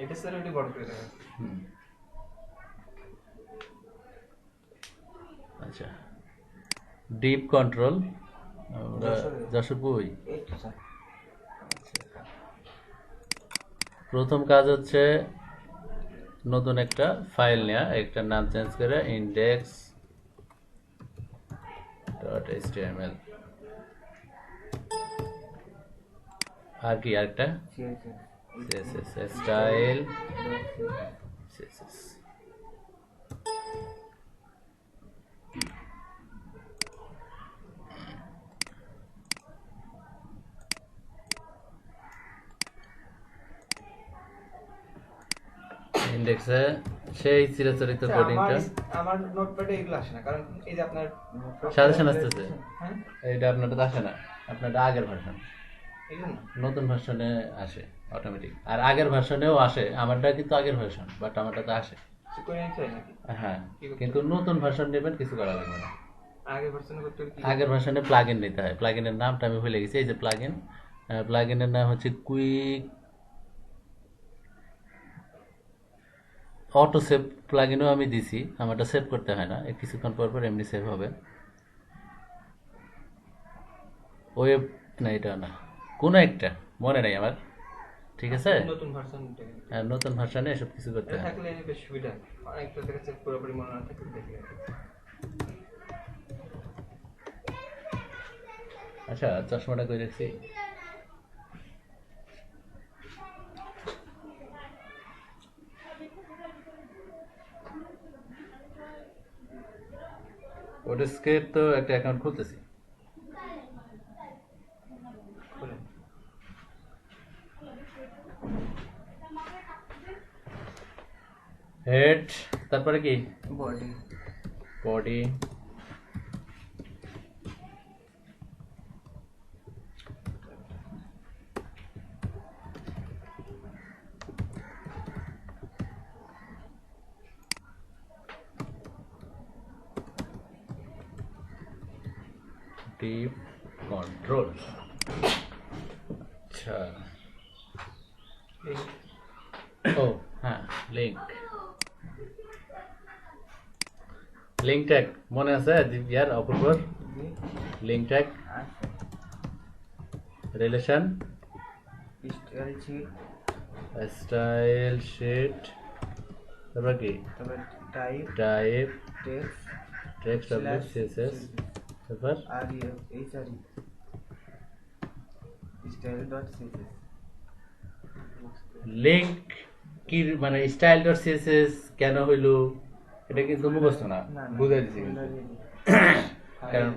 এটা স্যার ওইটা বড় করে দেবেন। আচ্ছা, ডিপ কন্ট্রোল আমরা যশোর বই। এই তো স্যার। প্রথম কাজ হচ্ছে নতুন একটা ফাইল নেওয়া, একটা নাম চেঞ্জ করে ইন্ডেক্স ডট এইচটিএমএল। আর কি আরেকটা সিএসএস স্টাইল সিএসএস। ইন্ডেক্সে সেই চিরাচরিত স্যার, কোডিংটা আমার নোটপ্যাডে এগুলো আসে না, কারণ এই যে আপনার সাজেশন আসতেছে। হ্যাঁ এইটা আপনারটা আসে না, আপনারটা আগের ভার্সন। এই জন্য নতুন ভার্সনে আসে অটোমেটিক, আর আগের ভার্সনেও আসে। আমারটা কিন্তু আগের ভার্সন, বাট আমারটাতে আসে। করে নিতে হয় নাকি? হ্যাঁ, কিন্তু নতুন ভার্সন নেবেন, কিছু করা লাগবে না। আগে ভার্সন করতে কি? আগের ভার্সনে প্লাগইন নিতে হয়। প্লাগইনের নামটা আমি ভুলে গেছি। এই যে প্লাগইন, প্লাগইনের নাম হচ্ছে কুইক অটো সেভ প্লাগইনও আমি দিছি। আমারটা সেভ করতে হয় না, কিছুক্ষণ পর পর এমনি সেভ হবে। ওয়েব না, এটা না, কোনো একটা মনে নেই আমার, ঠিক আছে। নতুন ভার্সন নতুন ভার্সনে এসব কিছু করতে হয়। থাকলে বেশ সুবিধা। অনেকটা দেখা যাচ্ছে পুরোপুরি মনে না থাকলে দেখে। আচ্ছা, চশমাটা করে রাখছি। ওডেস্কের তো একটা অ্যাকাউন্ট খুলতেছি। হেড, তারপরে কি বডি, বডি, ডিপ কন্ট্রোল। আচ্ছা, ও হ্যাঁ, লিঙ্ক, লিঙ্ক ট্যাগ মনে আছে ইয়ার অপূর্বর? Link tag, relation, style sheet, তারপর কি তারপর type, type, text, text object, CSS, তারপর আর HRE style dot CSS. Link কি মানে স্টাইল ডট সিএসএস কেন হইল এটা কিন্তু মুখস্থ না, বুঝাই দিছি কিন্তু। কারণ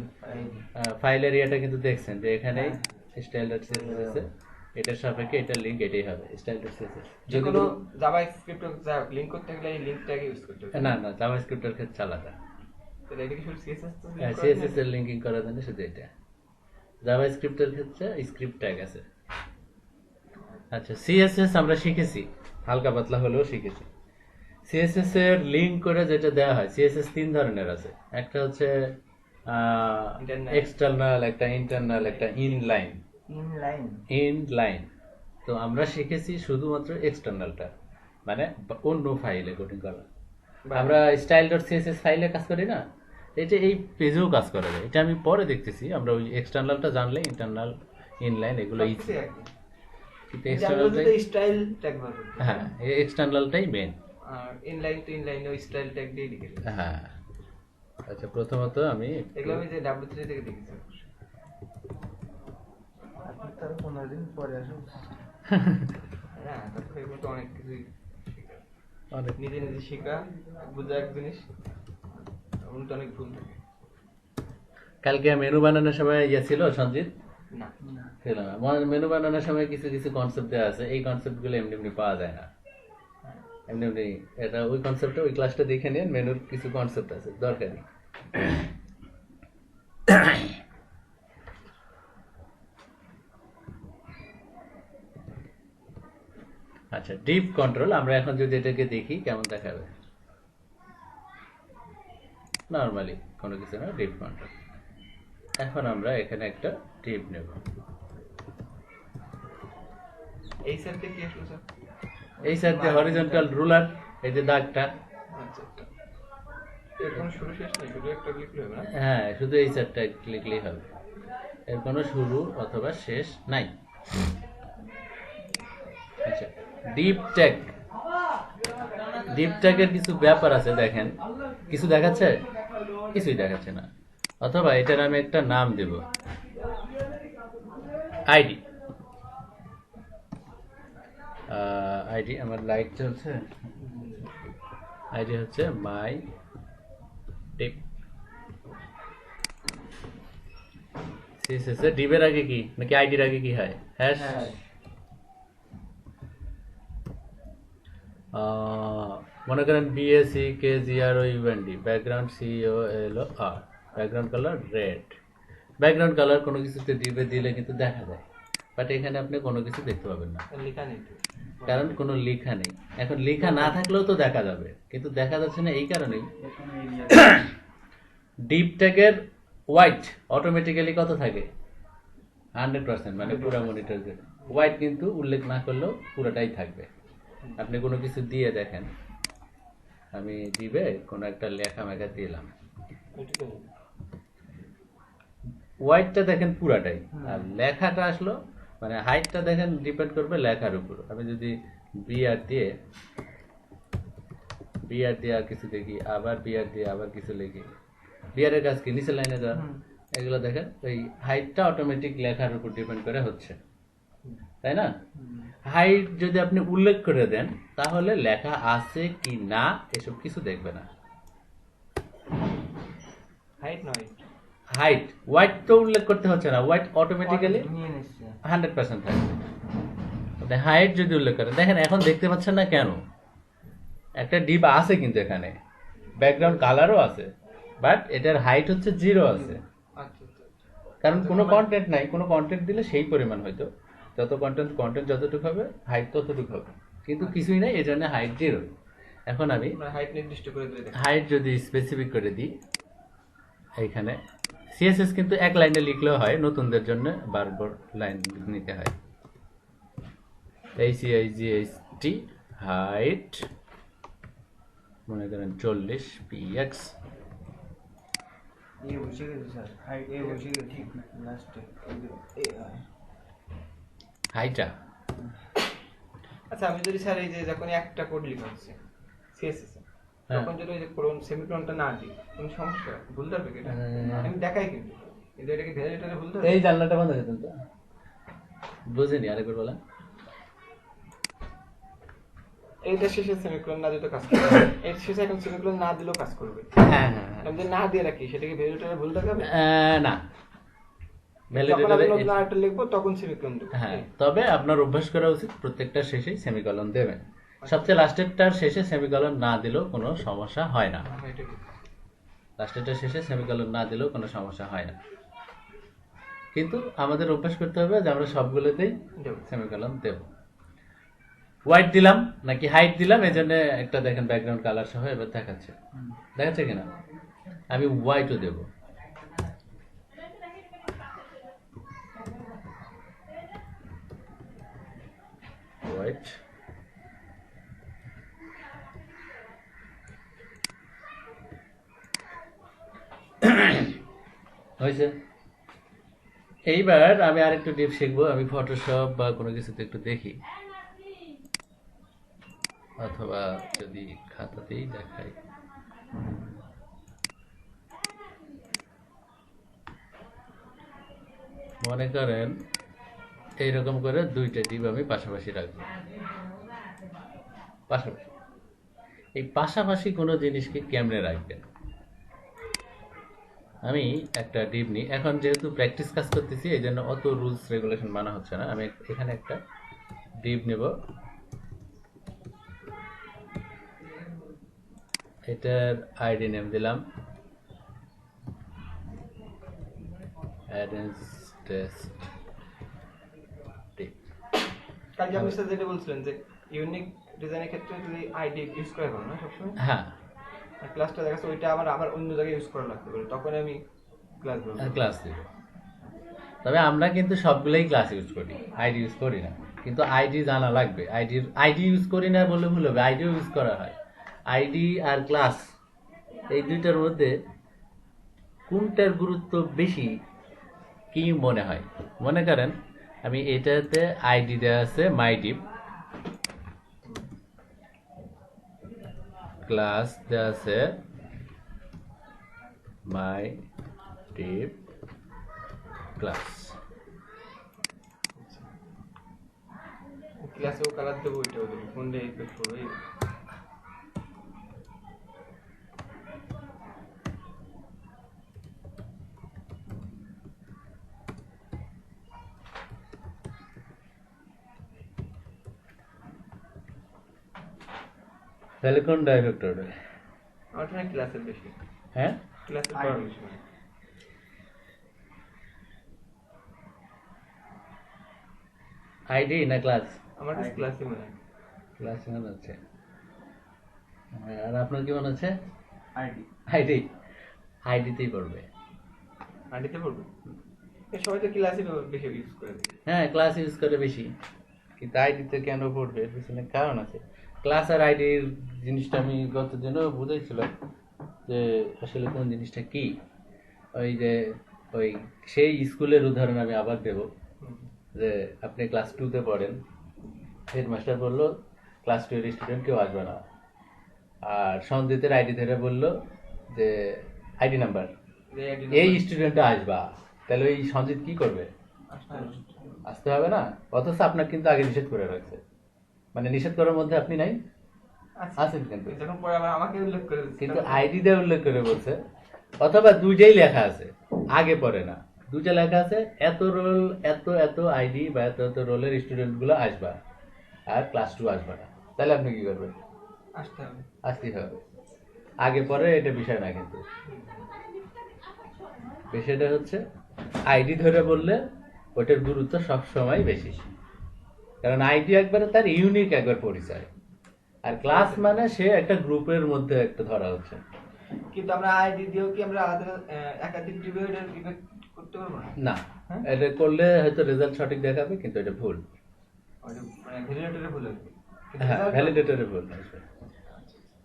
ফাইলের ইয়েটা কিন্তু দেখছেন যে এখানে স্টাইল ডট সিএসএস আছে, এটার সাপেক্ষে এটার লিঙ্ক এটাই হবে স্টাইল ডট সিএসএস। যে কোনো জাভাস্ক্রিপ্ট লিংক করতে গেলে এই লিংকটাকে ইউজ করতে হবে। না না, জাভাস্ক্রিপ্টের ক্ষেত্রে আলাদা। তাহলে এটা কি শুধু সিএসএস তো সিএসএস এর লিঙ্কিং করার জন্য শুধু এটা। জাভাস্ক্রিপ্টের ক্ষেত্রে স্ক্রিপ্ট ট্যাগ আছে। আচ্ছা, সিএসএস আমরা শিখেছি, হালকা পাতলা হলেও শিখেছি। সিএসএস এর লিঙ্ক করে যেটা দেওয়া হয়, সিএসএস তিন ধরনের আছে। একটা হচ্ছে এক্সটার্নাল, একটা ইন্টারনাল, একটা ইনলাইন। ইনলাইন তো আমরা শিখেছি শুধুমাত্র এক্সটার্নালটা, মানে অন্য ফাইলে কোডিং করা। আমরা স্টাইল ডট সিএসএস ফাইলে কাজ করি না, এটা এই পেজেও কাজ করা যায়। এটা আমি পরে দেখতেছি। আমরা ওই এক্সটার্নালটা জানলে ইন্টারনাল, ইনলাইন এগুলো ইজি। কিন্তু এক্সটার্নালটাই স্টাইল ট্যাগ বলে। হ্যাঁ, এই এক্সটার্নালটাই মেন। আর ইনলাইন টু ইনলাইন ওই স্টাইল ট্যাগ দিয়ে লিখে দিই। হ্যাঁ। আচ্ছা, প্রথমত আমি এগুলো আমি যে W3 থেকে দেখেছি। আপনি তার 15 দিন পরে আসুন। হ্যাঁ, তারপরে এগুলো তো অনেক কিছুই অনেক নিজে নিজে শেখা, বোঝা এক জিনিস, এখন তো অনেক ভুল থাকে। কালকে মেনু বানানোর সময় ইয়ে ছিল সঞ্জিত? না ছিল না। মেনু বানানোর সময় কিছু কিছু কনসেপ্ট দেওয়া আছে, এই কনসেপ্টগুলো এমনি এমনি পাওয়া যায় না। এমনি এমনি এটা ওই কনসেপ্টটা ওই ক্লাসটা দেখে নিন, মেনুর কিছু কনসেপ্ট আছে দরকারি। আচ্ছা, ডিপ কন্ট্রোল আমরা এখন যদি এটাকে দেখি কেমন দেখাবে। নর্মালি কোনো কিছু না, ডিপ কন্ট্রোল। এখন আমরা এখানে একটা ডিপ নেব। এই সেলটা কি আসলে স্যার? এই সাইড দিয়ে হরিজন্টাল রুলার, এই যে দাগটা, আচ্ছা আচ্ছা, এর কোনো শুরু শেষ নেই, শুধু একটা ক্লিক হবে না? হ্যাঁ শুধু এই সাইডটা ক্লিকলেই হবে, এর কোনো শুরু অথবা শেষ নাই। আচ্ছা, ডিপ ট্যাগ, ডিপ ট্যাগের কিছু ব্যাপার আছে, দেখেন কিছু দেখাচ্ছে, কিছুই দেখাচ্ছে না, অথবা এটার আমি একটা নাম দেব, আইডি। আইডি আমার লাইট চলছে, আইডি হচ্ছে মাই টিপ। সিএসএস ডিপের আগে কি নাকি আইডির আগে কি হয়? হ্যাশ। মনে করেন BAC KGRO UND, background COLOR, background colour red. Background colour কোনো কিছুতে ডিপে দিলে কিন্তু দেখা যায়, বাট এখানে আপনি কোনো কিছু দেখতে পাবেন না, লেখা নেই, কারণ কোনো লেখা নেই। এখন লেখা না থাকলেও তো দেখা যাবে, কিন্তু দেখা যাচ্ছে না এই কারণেই ডিপ ট্যাগের হোয়াইট অটোমেটিক্যালি কত থাকে? 100%, মানে পুরো মনিটর জুড়ে হোয়াইট কিন্তু উল্লেখ না করলেও পুরোটাই থাকবে। আপনি কোনো কিছু দিয়ে দেখেন, আমি দিবে কোনো একটা লেখা মেখা দিলাম, হোয়াইটটা দেখেন পুরাটাই, আর লেখাটা আসলো মানে হাইটটা দেখেন ডিপেন্ড করবে লেখার উপর। আমি যদি বিআর দিয়ে আর কিছু দেখি, আবার বিআর দিয়ে আবার কিছু লিখি, বিআরের কাজ কি নিচের লাইনে যাওয়া, এগুলো দেখেন ওই হাইটটা অটোমেটিক লেখার উপর ডিপেন্ড করে হচ্ছে, তাই না? হাইট যদি আপনি উল্লেখ করে দেন তাহলে লেখা আছে কি না এসব কিছু দেখবে না। হাইট নয়, হাইট, হোয়াইট তো উল্লেখ করতে হচ্ছে না, হোয়াইট অটোমেটিক্যালি 100% থাকবে। আপনি হাইট যদি উল্লেখ করেন, দেখেন এখন দেখতে পাচ্ছেন না কেন? একটা ডিপ আছে কিন্তু এখানে, ব্যাকগ্রাউন্ড কালারও আছে, বাট এটার হাইট হচ্ছে 0 আছে, কারণ কোনো কন্টেন্ট নাই। কোনো কন্টেন্ট দিলে সেই পরিমাণ হয়তো, যত কন্টেন্ট যতটুকু হবে হাইট ততটুকু হবে, কিন্তু কিছুই নাই, এই জন্য হাইট 0। এখন আমি হাইট নির্দিষ্ট করে দিই, হাইট যদি স্পেসিফিক করে দিই, এইখানে সিএসএস কিন্তু এক লাইনে লিখলেও হয়, নতুনদের জন্য বারবার লাইন নিতে হয়। HIGHT হাইট মনে করেন 40 px, হাইটা। আচ্ছা, আমি যদি স্যার এই যে যখন একটা কোড লিখা হচ্ছে সিএসএস, তখন যদি ওই যে কোন সেমিকোলনটা না দিই, কোনো সমস্যা ভুল ধরবে কি? এটা আমি দেখাই কিন্তু এটাকে ভ্যালিডেটরে ভুল ধরবে। এই জানলাটা বন্ধ করে দেন তো, বুঝিনি, আরেকবার বলেন। এইটা শেষে সেমিকোলন না দিলে কাজ করবে, এর শেষে এখন সেমিকোলন না দিলেও কাজ করবে। হ্যাঁ, আমি যদি না দিয়ে রাখি, সেটাকে ভ্যালিডেটরে ভুল দেখাবে না, যখন একটা লিখবো তখন সেমিকোলন দেব। হ্যাঁ, তবে আপনার অভ্যাস করা উচিত প্রত্যেকটা শেষেই সেমিকোলন দেবেন। সবচেয়ে লাস্টেরটার শেষে সেমিকোলন না দিলেও কোনো সমস্যা হয় না, লাস্টেরটার শেষে সেমিকোলন না দিলেও কোনো সমস্যা হয় না, কিন্তু আমাদের অভ্যাস করতে হবে যে আমরা সবগুলোতেই সেমিকোলন দেব। হোয়াইট দিলাম নাকি হাইট দিলাম, এই জন্য একটা দেখেন ব্যাকগ্রাউন্ড কালার সহ এবার দেখাচ্ছে কিনা? আমি হোয়াইটও দেব, হোয়াইট। হয়েছে। এইবার আমি আরেকটু ডিপ শিখবো, আমি ফটোশপ বা কোনো কিছুতে একটু দেখি, অথবা যদি খাতাতেই দেখাই। মনে করেন এইরকম করে দুইটা ডিপ আমি পাশাপাশি রাখবো, পাশাপাশি। এই পাশাপাশি কোনো জিনিসকে কেমনে রাখবেন? আমি একটা ডিপ নিই, এখন যেহেতু প্র্যাকটিস কাজ করতেছি এই জন্য অত রুলস রেগুলেশন মানা হচ্ছে না। আমি এখানে একটা ডিপ নেব, এটার আইডি নেম দিলাম অ্যাডেন্স টেস্ট ডিপ। কালকে আপনি স্যার যেটা বলছিলেন যে ইউনিক ডিজাইনের ক্ষেত্রে যদি আইডি ইউজ করা হবে না সবসময়, হ্যাঁ, ক্লাসটা দেখাচ্ছে ওইটা আবার অন্য জায়গায় ইউজ করা লাগতে পারে, তখন আমি ক্লাস দিব। তবে আমরা কিন্তু সবগুলোই ক্লাস ইউজ করি, আইডি ইউজ করি না। কিন্তু আইডি জানা লাগবে। আইডি ইউজ করি না বললে ভুল হবে, আইডিও ইউজ করা হয়। আইডি আর ক্লাস এই দুইটার মধ্যে কোনটার গুরুত্ব বেশি কি মনে হয়? মনে করেন আমি এটাতে আইডি দেওয়া আছে মাই ডিপ, ক্লাস দেওয়া আছে মাই ডিপ ক্লাস। ক্লাসেও কালার দেবো, ওইটাও দেবো, কোনটা ইফেক্ট করবে। তাহলে কোনটা এফেক্ট হবে? আমার মনে হয় ক্লাসের বেশি, হ্যাঁ, ক্লাসের পড়া বেশি। আইডি না ক্লাস? আমার কাছে ক্লাসই মনে হয়। ক্লাস মনে হচ্ছে। আর আপনার কি মনে হচ্ছে? আইডি। আইডি, আইডিতেই পড়বে। আইডিতে পড়বে, সবাই তো ক্লাসই বেশি ইউজ করে। হ্যাঁ, ক্লাস ইউজ করে বেশি, কিন্তু আইডিতে কেন পড়বে এর পিছনে কারণ আছে। ক্লাস আর আইডির জিনিসটা আমি গত দিনও বুঝেছিলাম যে আসলে কোন জিনিসটা কি। ওই যে ওই সেই স্কুলের উদাহরণ আমি আবার দেব, যে আপনি ক্লাস 2-তে পড়েন, হেডমাস্টার বললো ক্লাস 2 এর স্টুডেন্ট কেউ আসবে না, আর সঞ্জিতের আইডি ধরে বললো যে আইডি নাম্বার এই স্টুডেন্টটা আসবা, তাহলে ওই সঞ্জিত কি করবে? আসতে হবে না। অথচ আপনার কিন্তু আগে নিষেধ করে রাখছে, মানে নিষেধ করার মধ্যে আপনি নাই, আছেন কিন্তু, যখন পরে আবার আমাকে উল্লেখ করে দিচ্ছে, কিন্তু আইডি দিয়ে উল্লেখ করে বলছে। অথবা দুইটাই লেখা আছে, আগে পরে না, দুইটা লেখা আছে, এত রোল এত এত আইডি বা এত এত রোলের স্টুডেন্ট গুলো আসবা, আর ক্লাস 2 আসবা না। তাহলে আপনি কি করবেন? আসতে হবে, আসতেই হবে। আগে পরে এটা বিষয় না, কিন্তু বিষয়টা হচ্ছে আইডি ধরে বললে ওটার গুরুত্ব সবসময় বেশি, কারণ আইডি একবারে তার ইউনিক একবার পরিচয়, আর ক্লাস মানে সে একটা গ্রুপের মধ্যে একটা ধরা হচ্ছে। কিন্তু আমরা আইডি দিয়েও কি আমরা আলাদা একাধিক ডিভাইডার ইফেক্ট করতে পারবো না? না, এটা করলে হয়তো রেজাল্ট সঠিক দেখাবে, কিন্তু এটা ভুল। মানে ভ্যালিডেটরে ভুল হবে। হ্যাঁ, ভ্যালিডেটরে ভুল আসবে।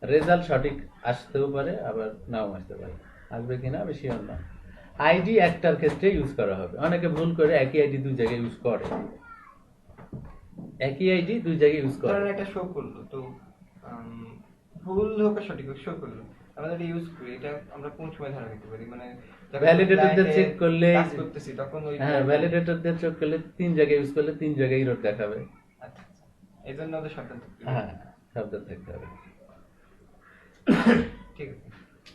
রেজাল্ট সঠিক আসতেও পারে, আবার নাও আসতে পারে। আসবে কিনা আমি শিওর না। আইডি একটার ক্ষেত্রে ইউজ করা হবে। অনেকে ভুল করে একই আইডি দুই জায়গায় ইউজ করে, একই আইডি দুই জায়গায় ইউজ করে। ধরেন একটা শো করলো, তো ভুল হোক আর সঠিক হোক শো করলো, আমরা যদি ইউজ করি, এটা আমরা কোন সময় ধরে রাখতে পারি? মানে ভ্যালিডেটর দিয়ে চেক করলে, কাজ করতেছি তখন ওই, হ্যাঁ, ভ্যালিডেটর দিয়ে চেক করলে 3 জায়গায় ইউজ করলে 3 জায়গায় এরর দেখাবে। আচ্ছা আচ্ছা, এই জন্য ওদের সাবধান থাকতে হবে। হ্যাঁ, সাবধান থাকতে হবে। ঠিক আছে,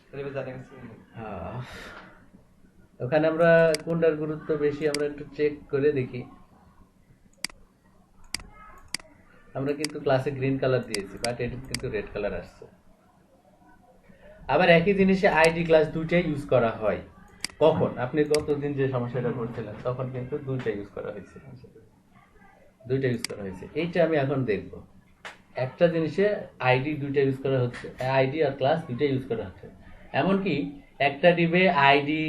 তাহলে এবার জানা গেছে। হ্যাঁ, ওখানে আমরা কোনটার গুরুত্ব বেশি আমরা একটু চেক করে দেখি। আমরা কিন্তু ক্লাসে গ্রিন কালার দিয়েছি, বাট এটা কিন্তু রেড কালার আসছে। আবার একই জিনিসে আইডি ক্লাস দুইটাই ইউজ করা হয়। কখন? আপনি গতদিন যে সমস্যাটা করছিলেন তখন কিন্তু দুইটা ইউজ করা হয়েছে, দুইটা ইউজ করা হয়েছে। এইটা আমি এখন দেখব। একটা জিনিসে আইডি দুইটা ইউজ করা হচ্ছে, আইডি আর ক্লাস দুইটা ইউজ করা হচ্ছে। এমনকি একটা ডিবে আইডি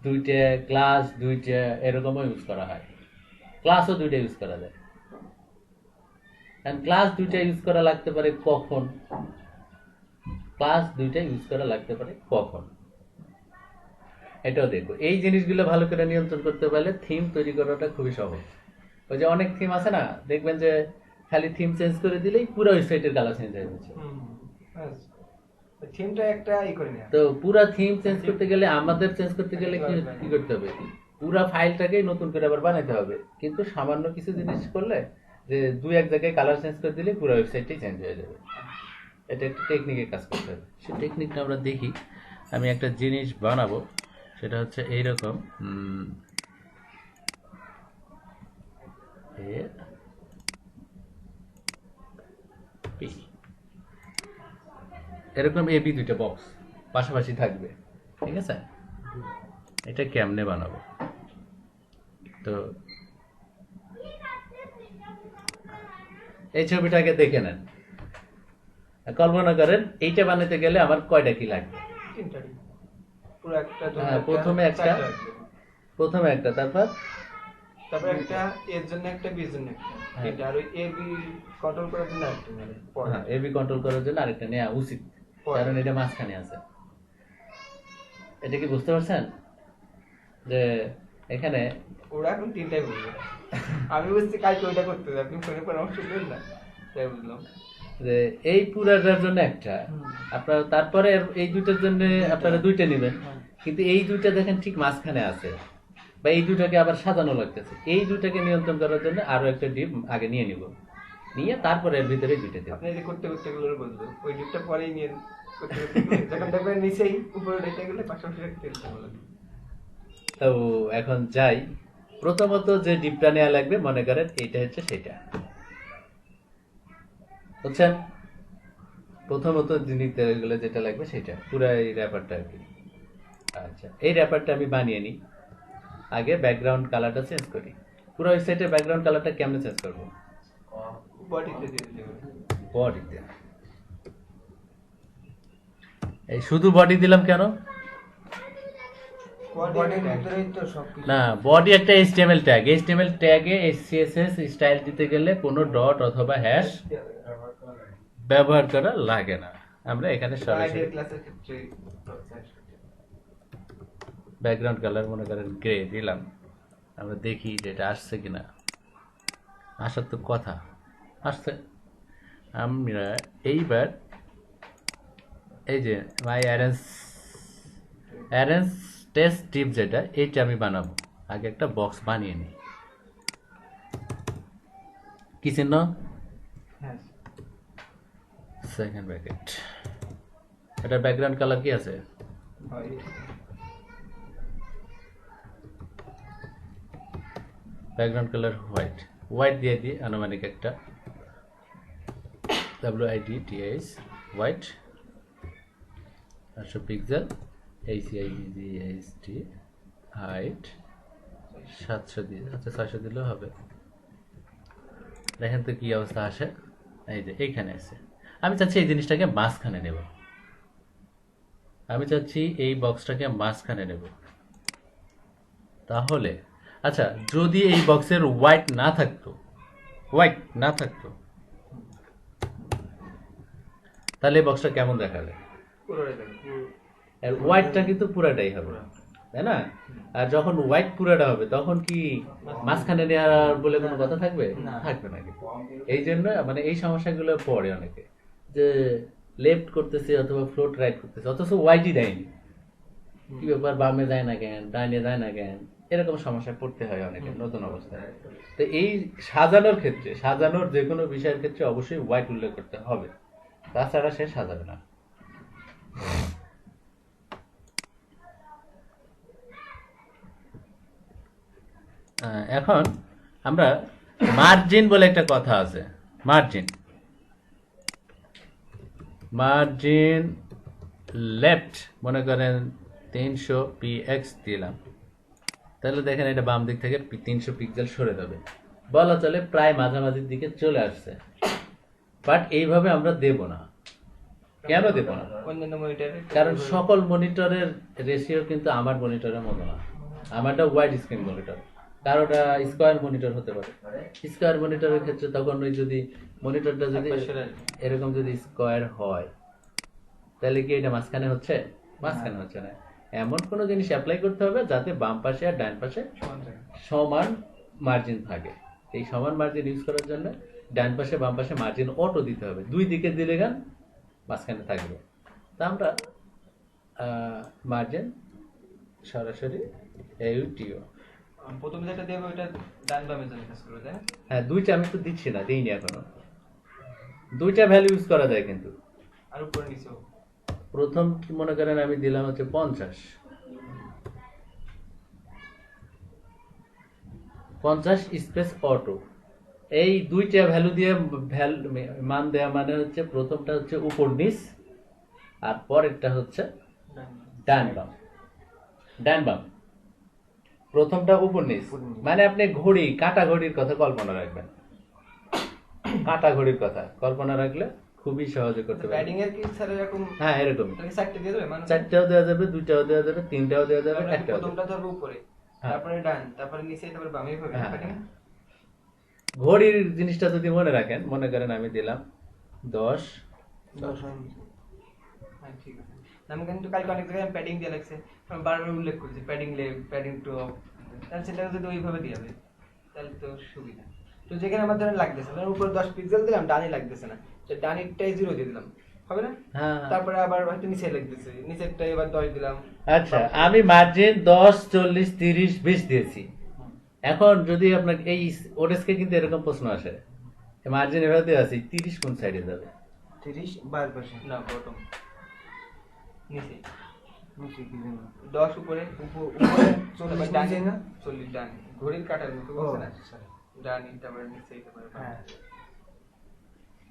দুইটা, ক্লাস দুইটা, এরকমও ইউজ করা হয়। ক্লাসও দুইটা ইউজ করা যায়। ক্লাস দুইটা ইউজ করা লাগতে পারে কখন? ক্লাস দুইটা ইউজ করা লাগতে পারে কখন, এটাও দেখবো। এই জিনিসগুলো ভালো করে নিয়ন্ত্রণ করতে পারলে থিম তৈরি করাটা খুবই সহজ। ওই যে অনেক থিম আছে না, দেখবেন যে খালি থিম চেঞ্জ করে দিলেই পুরো ওয়েবসাইটের কালার চেঞ্জ হয়ে যাচ্ছে। থিমটা একটা ই করে নেওয়া, তো পুরা থিম চেঞ্জ করতে গেলে, আমাদের চেঞ্জ করতে গেলে কি করতে হবে? পুরা ফাইলটাকেই নতুন করে আবার বানাতে হবে। কিন্তু সামান্য কিছু জিনিস করলে, যে দুই এক জায়গায় কালার চেঞ্জ করে দিলে পুরো ওয়েবসাইটটাই চেঞ্জ হয়ে যাবে। এটা একটা টেকনিকে কাজ করতে হবে। সেই টেকনিকটা আমরা দেখি। আমি একটা জিনিস বানাবো, সেটা হচ্ছে এইরকম, এরকম এবি দুইটা বক্স পাশাপাশি থাকবে, ঠিক আছে? এটা কেমনে বানাবো? তো এই ছবিটাকে দেখে নেন, কল্পনা করেন এইটা বানাতে গেলে আমার কয়টা কি লাগবে? পুরো একটা, প্রথমে একটা, তারপর তারপর একটা এর জন্য একটা বির জন্য একটা, হ্যাঁ। এটা আর ওই এ বি কন্ট্রোল করার জন্য একটা নেবে পরে। হ্যাঁ, এবি কন্ট্রোল করার জন্য আরেকটা নেওয়া উচিত, পরে। কারণ এটা মাঝখানে আছে। এটা কি বুঝতে পারছেন যে এখানে ওরা এখন তিনটাই বুঝবে। আমি বুঝছি কালকে ওইটা করতে হবে, আপনি ফোনে পরামর্শ দিলেন না, তাই বুঝলাম। যে এই পুরাটার জন্য একটা, আপনার তারপরে এই দুইটার জন্য আপনারা দুইটা নেবেন, কিন্তু এই দুইটা দেখেন ঠিক মাঝখানে আছে, বা এই দুটাকে আবার সাজানো লাগতেছে। এই দুটাকে নিয়ন্ত্রণ করার জন্য আরো একটা ডিপ আগে নিয়ে নিব, নিয়ে তারপরে এর ভিতরে দুইটা দেব। আপনি যে করতে করতে গেলে বলতো ওই ডিপটা পরেই নিয়ে করতে করতে গেলে, যখন দেখবেন নিচেই উপরে উঠে গেলে পাশাপাশি রাখতে হবে। তো এখন যাই, প্রথমত যে ডিপটা নেওয়া লাগবে মনে করেন এইটা হচ্ছে সেটা, বুঝছেন? প্রথমত নিতে গেলে যেটা লাগবে সেটা পুরো এই র্যাপারটা আর কি। আচ্ছা, এই র্যাপারটা আমি বানিয়ে নিই। আগে ব্যাকগ্রাউন্ড কালারটা চেঞ্জ করি। পুরো ওয়েবসাইটের ব্যাকগ্রাউন্ড কালারটা কেমনে চেঞ্জ করবো? বডিতে দিয়ে দিতে হবে। বডিতে। এই শুধু বডি দিলাম কেন? বডির ভিতরেই তো সবকিছু। না, বডি একটা HTML tag. HTML ট্যাগে CSS style দিতে গেলে কোনো ডট অথবা হ্যাশ ব্যবহার করা লাগে না। আমরা এখানে সরাসরি আগের ক্লাসের ক্ষেত্রে ব্যাকগ্রাউন্ড কালার মনে করেন গ্রে দিলাম। আমরা দেখি যে এটা আসছে কিনা। আসার তো কথা, আসছে। আমরা এইবার এই যে মাই অ্যারেঞ্জ টেস্ট টিপ যেটা, এইটা আমি বানাবো। আগে একটা বক্স বানিয়ে নিই। কি চিহ্ন? হ্যাঁ, সেকেন্ড ব্র্যাকেট। এটা ব্যাকগ্রাউন্ড কালার কি আছে? হয়। Background colour white. হোয়াইট দিয়ে দিই আনুমানিক একটা WIDTH white 800 pixel HCIGHT height 700 দিয়ে, আচ্ছা 600 দিলেও হবে। দেখেন তো কি অবস্থা আসে। এই যে এইখানে আছে। আমি চাচ্ছি এই জিনিসটাকে মাঝখানে নেব। আমি চাচ্ছি এই বক্সটাকে মাঝখানে নেব। তাহলে আচ্ছা, যদি এই বক্সের হোয়াইট না থাকতো তাহলে এই বক্সটা কেমন দেখাবে? পুরোটাই দেখো। আর হোয়াইটটা কিন্তু পুরাটাই হবে, তাই না? আর যখন হোয়াইট পুরাটা হবে তখন কি মাঝখানে নেওয়ার বলে কোনো কথা থাকবে? থাকবে না। কিন্তু এই জন্য মানে এই সমস্যাগুলো পড়ে অনেকে, যে লেফট করতেছে অথবা ফ্লোট রাইট করতেছে অথচ হোয়াইটই দেয়নি। কি ব্যাপার, বামে যায় না কেন, ডাইনে যায় না কেন, এরকম সমস্যা পড়তে হয় অনেকে নতুন অবস্থায়। তো এই সাজানোর ক্ষেত্রে, সাজানোর যে কোনো বিষয়ের ক্ষেত্রে অবশ্যই হোয়াইট উল্লেখ করতে হবে, তাছাড়া সে সাজাবে না। এখন আমরা মার্জিন বলে একটা কথা আছে। মার্জিন লেফট মনে করেন 300 px দিলাম, তাহলে দেখেন এটা বাম দিক থেকে 300 পিক্সেল সরে যাবে, বলা চলে প্রায় মাঝামাঝির দিকে চলে আসছে। বাট এইভাবে আমরা দেব না। কেন দেব না? অন্যান্য মনিটরে কারণ সকল মনিটরের রেশিও কিন্তু আমার মনিটরের মতো না। আমারটা ওয়াইড স্ক্রিন মনিটর, কারোটা স্কোয়ার মনিটর হতে পারে। স্কোয়ার মনিটরের ক্ষেত্রে তখন ওই যদি মনিটরটা যদি এরকম যদি স্কোয়ার হয়, তাহলে কি এটা মাঝখানে হচ্ছে? মাঝখানে হচ্ছে না। এমন কোনো জিনিস অ্যাপ্লাই করতে হবে যাতে বাম পাশে আর ডান পাশে সমান মার্জিন থাকে। এই সমান মার্জিন ইউজ করার জন্য ডান পাশে বাম পাশে মার্জিন অটো দিতে হবে, দুই দিকে দিলে গান মাঝখানে থাকবে। তা আমরা মার্জিন সরাসরি AUTO প্রথম যেটা দেবে ওটা ডান বামে জন্য কাজ করবে, তাই না? হ্যাঁ, দুইটা আমি তো দিচ্ছি না, দিইনি এখনো। দুইটা ভ্যালু ইউজ করা যায় কিন্তু। আর উপরে নিচেও প্রথম কি মনে করেন আমি দিলাম হচ্ছে 50 স্পেস অটো। এই দুইটা ভ্যালু দিয়ে মান দেওয়া মানে হচ্ছে প্রথমটা হচ্ছে উপর নিচ আর পরেরটা হচ্ছে ডান বাম। প্রথমটা উপর নিচ মানে আপনি ঘড়ি, কাটা ঘড়ির কথা কল্পনা রাখবেন। কাটা ঘড়ির কথা কল্পনা রাখলে খুবই সহজে করতে পারবেন। ব্যাটিং এর কি স্যার এরকম? হ্যাঁ, এরকম তাহলে চারটে দিয়ে দেবে, মানে চারটাও দেওয়া যাবে, দুইটাও দেওয়া যাবে, তিনটাও দেওয়া যাবে, একটাও। প্রথমটা ধরবো উপরে, হ্যাঁ। তারপরে ডান, তারপরে নিচে, তারপরে বামে, এইভাবে হ্যাঁ, কাটিং। হ্যাঁ। ঘড়ির জিনিসটা যদি মনে রাখেন, মনে করেন আমি দিলাম 10। হ্যাঁ, ঠিক আছে। আমি কিন্তু কালকে অনেক জায়গায় প্যাডিং দিয়ে লাগছে, আমি বারবার উল্লেখ করেছি প্যাডিং লেগ, প্যাডিং টপ, তাহলে সেটা যদি ওইভাবে দিয়ে হবে তাহলে তো সুবিধা। তো যেখানে আমার ধরেন লাগতেছে, ধরেন উপরে 10 পিক্সেল দিলাম, ডানে লাগতেছে না, তো ডানেরটাই 0 দিয়ে দিলাম, হবে না? হ্যাঁ। তারপরে আবার হয়তো নিচে লাগতেছে, নিচেরটা এবার 10 দিলাম। আচ্ছা, আমি মার্জিন 10, 40, 30, 20 দিয়েছি। এখন যদি আপনার এই ওডেস্কে কিন্তু এরকম প্রশ্ন আসে, মার্জিন এভাবে দেওয়া আছে, 30 কোন সাইডে যাবে? 30 বার পাশে না, বটম নিচে, নিচে কি জানো 10 উপরে, উপরে 40 ডানে নিচে না 40 ডানে, ঘড়ির কাঁটার মতো ও বলছে না, আচ্ছা ডানে তারপরে নিচে, তারপরে বামে। হ্যাঁ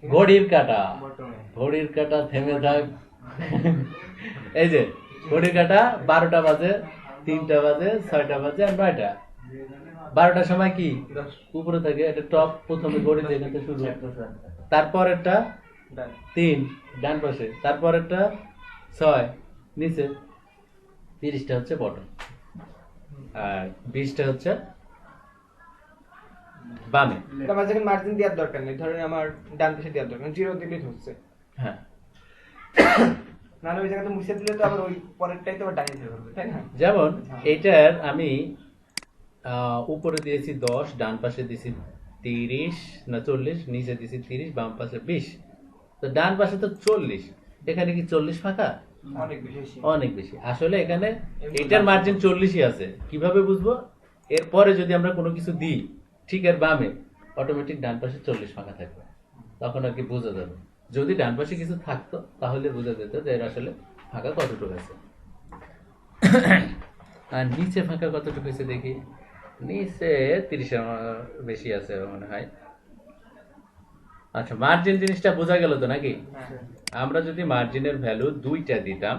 ঘড়ির কাঁটা, বটমে ঘড়ির কাঁটা থেমে থাক। এই যে ঘড়ির কাঁটা 12টা বাজে, 3টা বাজে, 6টা বাজে আর 9টা। 12টার সময় কি 10 উপরে থাকে, এটা টপ, প্রথমে ঘড়ি থেকে শুরু, তারপর একটা ডান, 3 ডান পাশে, তারপর একটা 6 নিচে, 30টা হচ্ছে বটম, আর 20টা হচ্ছে বামে। তো আমার যেখানে মার্জিন দেওয়ার দরকার নেই, ধরেন আমার ডান পাশে দেওয়ার দরকার নেই, 0 দিলেই হচ্ছে, হ্যাঁ, নাহলে ওই জায়গাতে মুছে দিলে তো আবার ওই পরেরটাই তো আবার ডানে ধরে হবে, তাই না? যেমন এইটার আমি উপরে দিয়েছি 10, ডান পাশে দিয়েছি 30 না 40, নিচে দিয়েছি 30, বাম পাশে 20, তো ডান পাশে তো 40, এখানে কি 40 ফাঁকা? অনেক বেশি। অনেক বেশি। আসলে এখানে এটার মার্জিন 40ই আছে। কিভাবে বুঝবো? এরপরে যদি আমরা কোনো কিছু দিই, ঠিক এর বামে অটোমেটিক ডান পাশে 40 ফাঁকা থাকবে, তখন আর কি বোঝা যাবে। যদি ডান পাশে কিছু থাকতো তাহলে বোঝা যেত যে এর আসলে ফাঁকা কতটুকু আছে। আর নিচে ফাঁকা কতটুকু আছে দেখি, নিচে 30 বেশি আছে মনে হয়। আচ্ছা, মার্জিন জিনিসটা বোঝা গেল তো নাকি? হ্যাঁ, আমরা যদি মার্জিনের ভ্যালু 2টা দিতাম,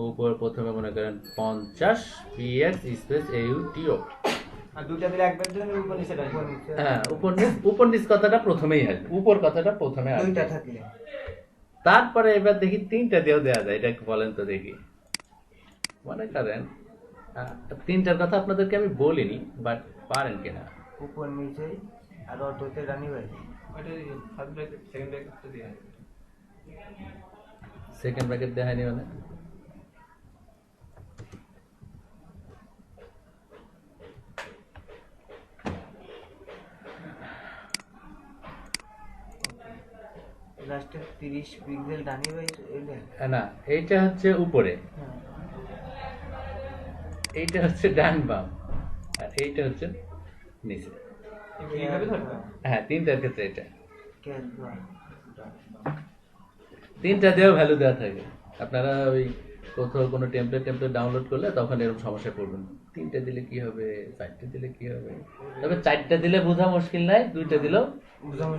উপর প্রথমে মনে করেন 50 px স্পেস AUTO, আর দুইটা দিলে একবার দিলে উপর নিচে ডানে। হ্যাঁ, উপর নিচ কথাটা প্রথমেই আসবে, উপর কথাটা প্রথমে আসবে। দুইটা থাকলে তারপরে এবার দেখি 3টা দিয়েও দেওয়া যায়, এটা একটু বলেন তো দেখি। মনে করেন 3টার কথা আপনাদেরকে আমি বলিনি, বাট পারেন কিনা। উপর নিচে আর অটোতে রানি ভাই ওইটা ফার্স্ট ব্র্যাকেট, সেকেন্ড ব্র্যাকেট তো দিয়ে আছে। সেকেন্ড ব্র্যাকেট দেখায়নি মানে? লাস্টে 30 পিক্সেল রানি ভাই এটা না, এইটা হচ্ছে উপরে, হ্যাঁ এইটা হচ্ছে ডান বাম, আর এইটা হচ্ছে নিচে। এইভাবে ধরবে। হ্যাঁ, 3টার ক্ষেত্রে এটা ক্যালকুলা 3টা দিয়েও ভ্যালু দেওয়া থাকে। আপনারা ওই কোথাও কোনো টেমপ্লেট ডাউনলোড করলে তখন এরকম সমস্যায় পড়বেন, 3টা দিলে কি হবে, 4টা দিলে কি হবে। তবে 4টা দিলে বোঝা মুশকিল নাই, 2টা দিলেও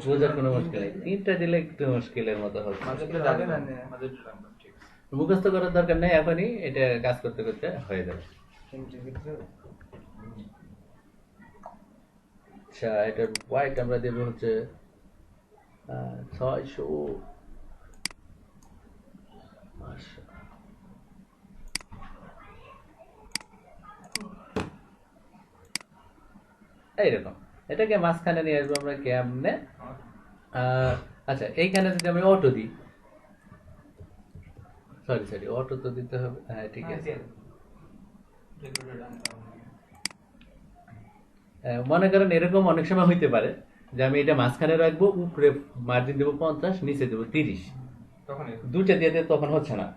বোঝার কোনো মুশকিল নেই, 3টা দিলে একটু মুশকিলের মতো হচ্ছে। মাঝেরটা ডানে, মাঝেরটা ডানে, ঠিক আছে। মুখস্থ করার দরকার নেই, এখনই এটা কাজ করতে করতে হয়ে যাবে। আচ্ছা, এটার ওয়াইট আমরা দেবো হচ্ছে 600। আচ্ছা, এইরকম এটাকে মাঝখানে নিয়ে আসবো আমরা কেমনে। আচ্ছা, এইখানে যদি আমি অটো দিই, সরি অটো তো দিতে হবে, হ্যাঁ ঠিক আছে। মনে করেন এরকম অনেক সময় হইতে পারে যে আমি এটা মাঝখানে রাখবো, উপরে মার্জিন দেবো 50, নিচে দেবো 30, তখন 2টা দিয়ে দিয়ে তখন হচ্ছে না,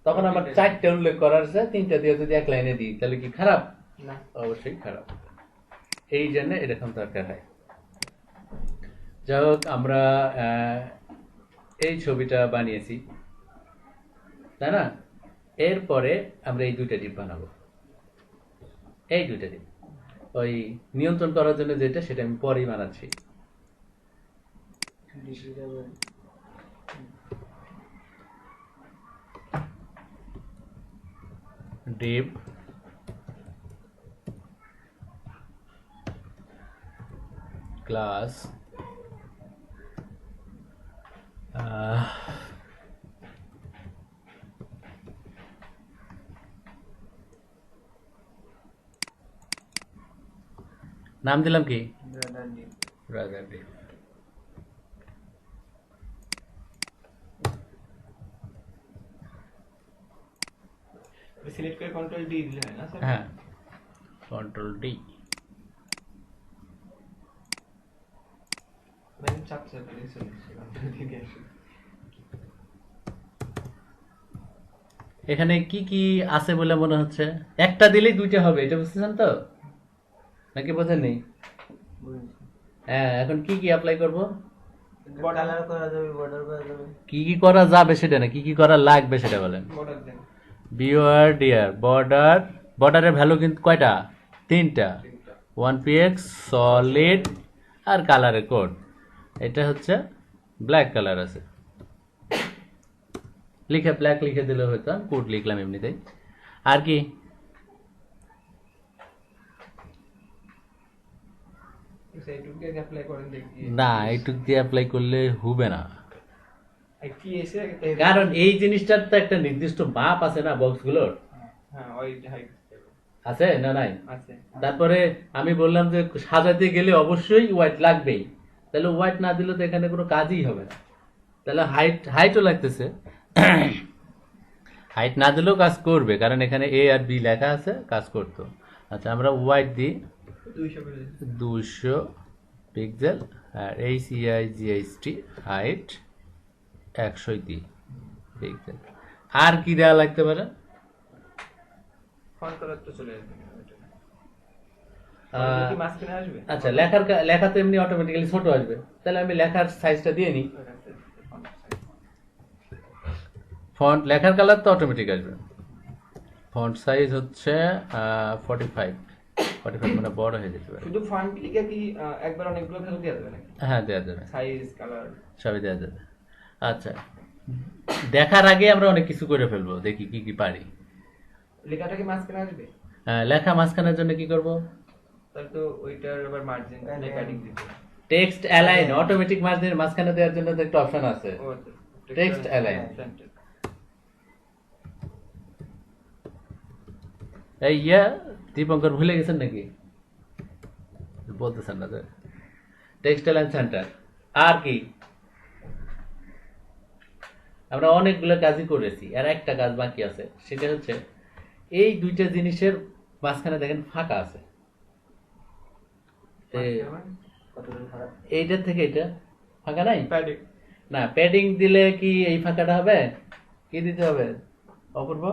তখন আমার 4টা উল্লেখ করার আছে, 3টা দিয়ে যদি এক লাইনে দিই তাহলে কি খারাপ? না, অবশ্যই খারাপ। এই জন্য এরকম দরকার হয়। যাই হোক, আমরা এই ছবিটা বানিয়েছি, তাই না? এরপরে আমরা এই 2টা টিপ বানাবো, এই 2টা টিপ ওই নিয়ন্ত্রণ করার জন্য যেটা, সেটা আমি পরেই বানাচ্ছি। ডিপ ক্লাস নাম দিলাম কি brother deep. Brother deep. Select করে কন্ট্রোল ডি দিলে হয় না স্যার? হ্যাঁ, কন্ট্রোল ডি। মানে চাপ চাপ করে চলছে কন্ট্রোল ডি দিয়ে আসলে। এখানে কি কি আছে বলে মনে হচ্ছে? একটা দিলেই দুইটা হবে, এটা বুঝতেছেন তো নাকি বোঝেন নেই? বুঝেছি। হ্যাঁ, এখন কি কি অ্যাপ্লাই করব? কালার করা যাবে, বর্ডার করা যাবে। কি কি করা যাবে সেটা না, কি কি করা লাগবে সেটা বলেন। বর্ডার দেন বিওয়ার ডিয়ার বর্ডার, বর্ডারের ভ্যালু কিন্তু কয়টা? তিনটা, 1px, সলিড আর কালারের কোড। এটা হচ্ছে ব্ল্যাক কালার আছে, লিখে ব্ল্যাক লিখে দিলে হয়তো, কোড লিখলাম এমনিতেই। আর কি? সেইটুকুকে অ্যাপ্লাই করেন দেখি। না, এইটুক দিয়ে অ্যাপ্লাই করলে হবে না, আর কি এসে কারণ এই জিনিসটার তো একটা নির্দিষ্ট মাপ আছে না বক্সগুলোর। হ্যাঁ ওই হাইট আছে না নাই? আছে। তারপরে আমি বললাম যে সাজাতে গেলে অবশ্যই হোয়াইট লাগবেই, তাহলে হোয়াইট না দিলে তো এখানে কোনো কাজই হবে না। তাহলে হাইটও লাগতেছে, হাইট না দিলেও কাজ করবে, কারণ এখানে এ আর বি লেখা আছে, কাজ করতো। আচ্ছা, আমরা হোয়াইট দিই 200 করে দিন। 200 পিক্সেল, আর HEIGHT হাইট 100 দিই পিক্সেল। আর কি দেওয়া লাগতে পারে? ফন্ট কালার তো চলে আসবে আহ, কি মাঝখানে আসবে? আচ্ছা, লেখা তো এমনি অটোমেটিক্যালি ছোট আসবে, তাহলে আমি লেখার সাইজটা দিয়ে নিই। ফন্ট লেখার কালার তো অটোমেটিক আসবে। ফন্ট সাইজ হচ্ছে 45 মানে বড় হয়ে যেতে পারে। শুধু ফন্ট লিখে কি একবার অনেকগুলো ভ্যালু দেওয়া যাবে নাকি? হ্যাঁ, দেওয়া যাবে, সাইজ কালার সবই দেওয়া যাবে। আচ্ছা, দেখার আগে আমরা অনেক কিছু করে ফেলবো, দেখি কি কি পারি। লেখাটা কি মাঝখানে আসবে? লেখা মাঝখানের জন্য কি করব? তাহলে তো ওইটার আবার মার্জিন প্যাডিং দিতে হবে। টেক্সট অ্যালাইন, অটোমেটিক মাঝখানে দেওয়ার জন্য তো একটা অপশন আছে, ও আচ্ছা। Text align. এই দীপঙ্কর ভুলে গেছেন নাকি? বলতেছেন না? Text align centre. আর কি? আমরা অনেকগুলো কাজই করেছি, আর একটা কাজ বাকি আছে, সেটা হচ্ছে এই দুইটা জিনিসের মাঝখানে দেখেন ফাঁকা আছে, এইটার থেকে এটা ফাঁকা নাই প্যাডিং না। প্যাডিং দিলে কি এই ফাঁকাটা হবে? কি দিতে হবে অপূর্ব?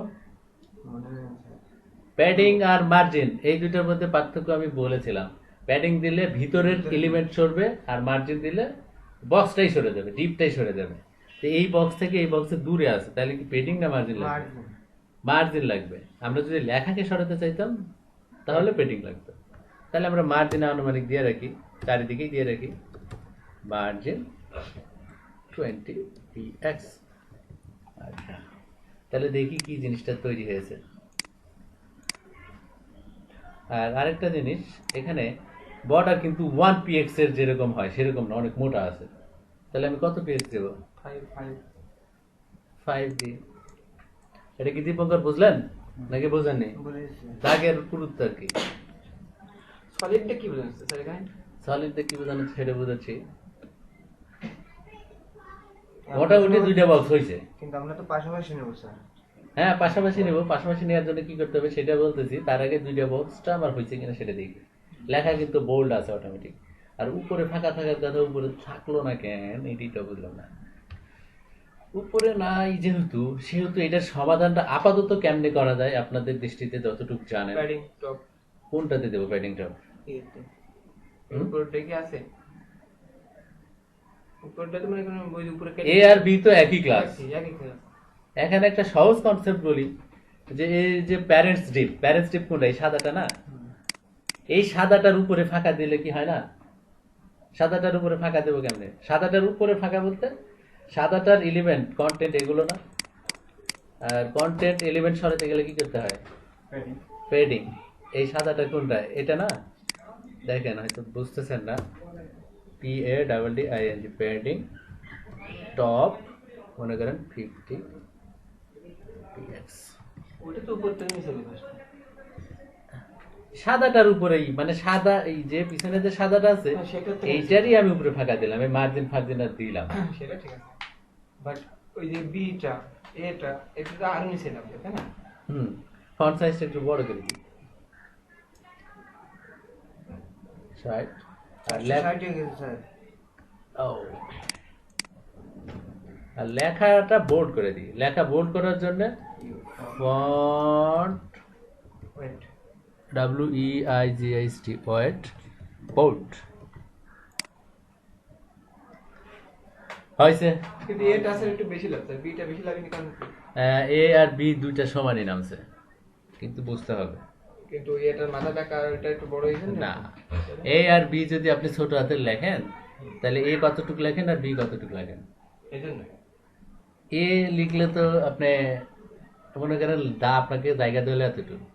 প্যাডিং আর মার্জিন, এই দুইটার মধ্যে পার্থক্য আমি বলেছিলাম। প্যাডিং দিলে ভিতরের এলিমেন্ট সরবে, আর মার্জিন দিলে বক্সটাই সরে যাবে, ডিপটাই সরে যাবে। তো এই বক্স থেকে এই বক্সে দূরে আছে, তাহলে কি প্যাডিং না মার্জিন লাগবে? মার্জিন লাগবে। আমরা যদি লেখাকে সরাতে চাইতাম তাহলে প্যাডিং লাগবে। তাহলে আমরা মার্জিন আনুমানিক দিয়ে রাখি, চারিদিকেই দিয়ে রাখি মার্জিন 20px। আচ্ছা, তাহলে দেখি কি জিনিসটা তৈরি হয়েছে। আর আরেকটা জিনিস, এখানে বর্ডার কিন্তু 1px এর যেরকম হয় সেরকম না, অনেক মোটা আছে। তাহলে আমি কত px দেব? 5 দিই। এটা কি দীপঙ্কর বুঝলেন নাকি বুঝেননি? দাগের গুরুত্ব আর কি। সলিডটা কি বোঝাচ্ছে স্যার এখানে? সলিড কি বোঝানো সেটা বুঝাচ্ছি। মোটামুটি দুইটা বক্স হয়েছে, কিন্তু আমরা তো পাশাপাশি নেব স্যার। হ্যাঁ পাশাপাশি নেব। পাশাপাশি নেওয়ার জন্য কি করতে হবে সেটা বলতেছি, তার আগে দুইটা বক্সটা আমার হয়েছে কিনা সেটা দেখি। লেখা কিন্তু বোল্ড আছে অটোমেটিক, আর উপরে ফাঁকা থাকার কথা উপরে থাকলো না কেন, এটিটা বুঝলাম না। উপরে নাই যেহেতু, সেহেতু এটার সমাধানটা আপাতত কেমনে করা যায় আপনাদের দৃষ্টিতে যতটুকু জানেন? প্যাডিং টপ কোনটাতে দেবো প্যাডিং টপ? উপরটা কি আছে? উপরটা তো মানে কোন ওই উপরে এ আর বি তো একই ক্লাস। একই ক্লাস। এখানে একটা সহজ কনসেপ্ট বলি, যে এই যে প্যারেন্টস ডিপ কোনটা? এই সাদাটা না? এই সাদাটার উপরে ফাঁকা দিলে কি হয় না? সাদাটার উপরে ফাঁকা দেবো কেমনে? সাদাটার উপরে ফাঁকা বলতে সাদাটার এলিমেন্ট কন্টেন্ট এগুলো না, আর কন্টেন্ট এলিমেন্ট সরাতে গেলে কি করতে হয়? প্যাডিং। এই সাদাটা কোনটা? এটা না? দেখেন হয়তো বুঝতেছেন না, PADDING প্যাডিং টপ মনে করেন 50px। ওটা তো উপর থেকে নিচে লেখা আছে। সাদাটার উপরেই, মানে সাদা এই যে পিছনে যে সাদাটা আছে হ্যাঁ, সেটা তো এইটারই আমি উপরে ফাঁকা দিলাম, এই মার্জিন ফার্জিন আর দিলাম। সেটা ঠিক আছে, বাট ওই যে বিটা এটা এটা তো আরো নিচে নামবে, তাই না? ফন্ট সাইজটা একটু বড় করে দিই, 60 আর লেখা, 60 হয়ে গেছে স্যার। ও আর লেখাটা বোল্ড করে দিই। লেখা বোল্ড করার জন্য font weight, WEIGHT weight bold হয়েছে। কিন্তু এটা আসলে একটু বেশি লাগছে, বিটা বেশি লাগেনি কারণ কি? এ আর বি দুইটা সমানই নামছে, কিন্তু বুঝতে হবে কিন্তু এটার মাথা ব্যাকা এটা একটু বড় হয়েছে না, এ আর বি যদি আপনি ছোট হাতের লেখেন তাহলে এ কতটুকু লেখেন আর বি কতটুকু লেখেন। এই জন্য এ লিখলে তো আপনি মনে করেন আপনাকে জায়গা দিলে এতটুকু,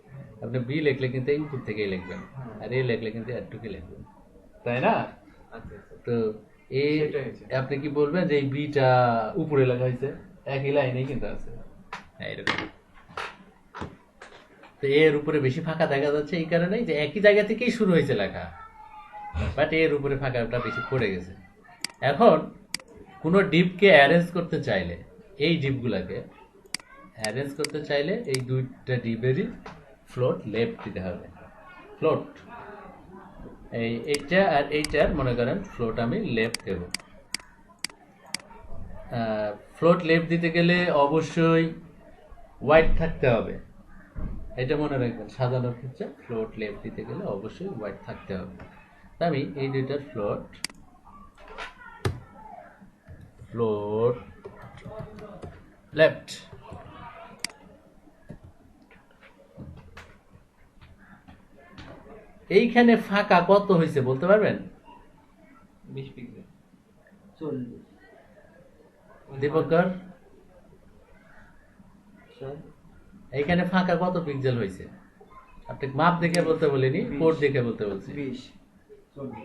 আপনি বি লিখলে কিন্তু এই উপর থেকেই লিখবেন, আর এ লিখলে কিন্তু এতটুকু লিখবেন, তাই না? আচ্ছা আচ্ছা, তো এ সেটাই হয়েছে। আপনি কি বলবেন যে এই বিটা উপরে লেখা হয়েছে, একই লাইনেই কিন্তু আছে, হ্যাঁ এরকম। তো এর উপরে বেশি ফাঁকা দেখা যাচ্ছে এই কারণেই যে একই জায়গা থেকেই শুরু হয়েছে লেখা, বাট এর উপরে ফাঁকাটা বেশি পড়ে গেছে। এখন কোনো ডিপকে অ্যারেঞ্জ করতে চাইলে, এই ডিপগুলোকে অ্যারেঞ্জ করতে চাইলে এই দুইটা ডিপেরই ফ্লোট লেফট দিতে হবে। ফ্লোট এইটা আর এইটার মনে করেন ফ্লোট আমি লেফট দেব। ফ্লোট লেফট দিতে গেলে অবশ্যই হোয়াইট থাকতে হবে, এটা মনে রাখবেন। সাজানোর ক্ষেত্রে ফ্লোট লেফট দিতে গেলে অবশ্যই হোয়াইট থাকতে হবে। তা আমি এই দুইটার ফ্লোট লেফট, এইখানে ফাঁকা কত হয়েছে বলতে পারবেন? 20 পিক্সেল 40 দীপকর, স্যার। এইখানে ফাঁকা কত পিক্সেল হয়েছে? আপনি মাপ দেখে বলতে বলিনি, কোড দেখে বলতে বলছি। 20 40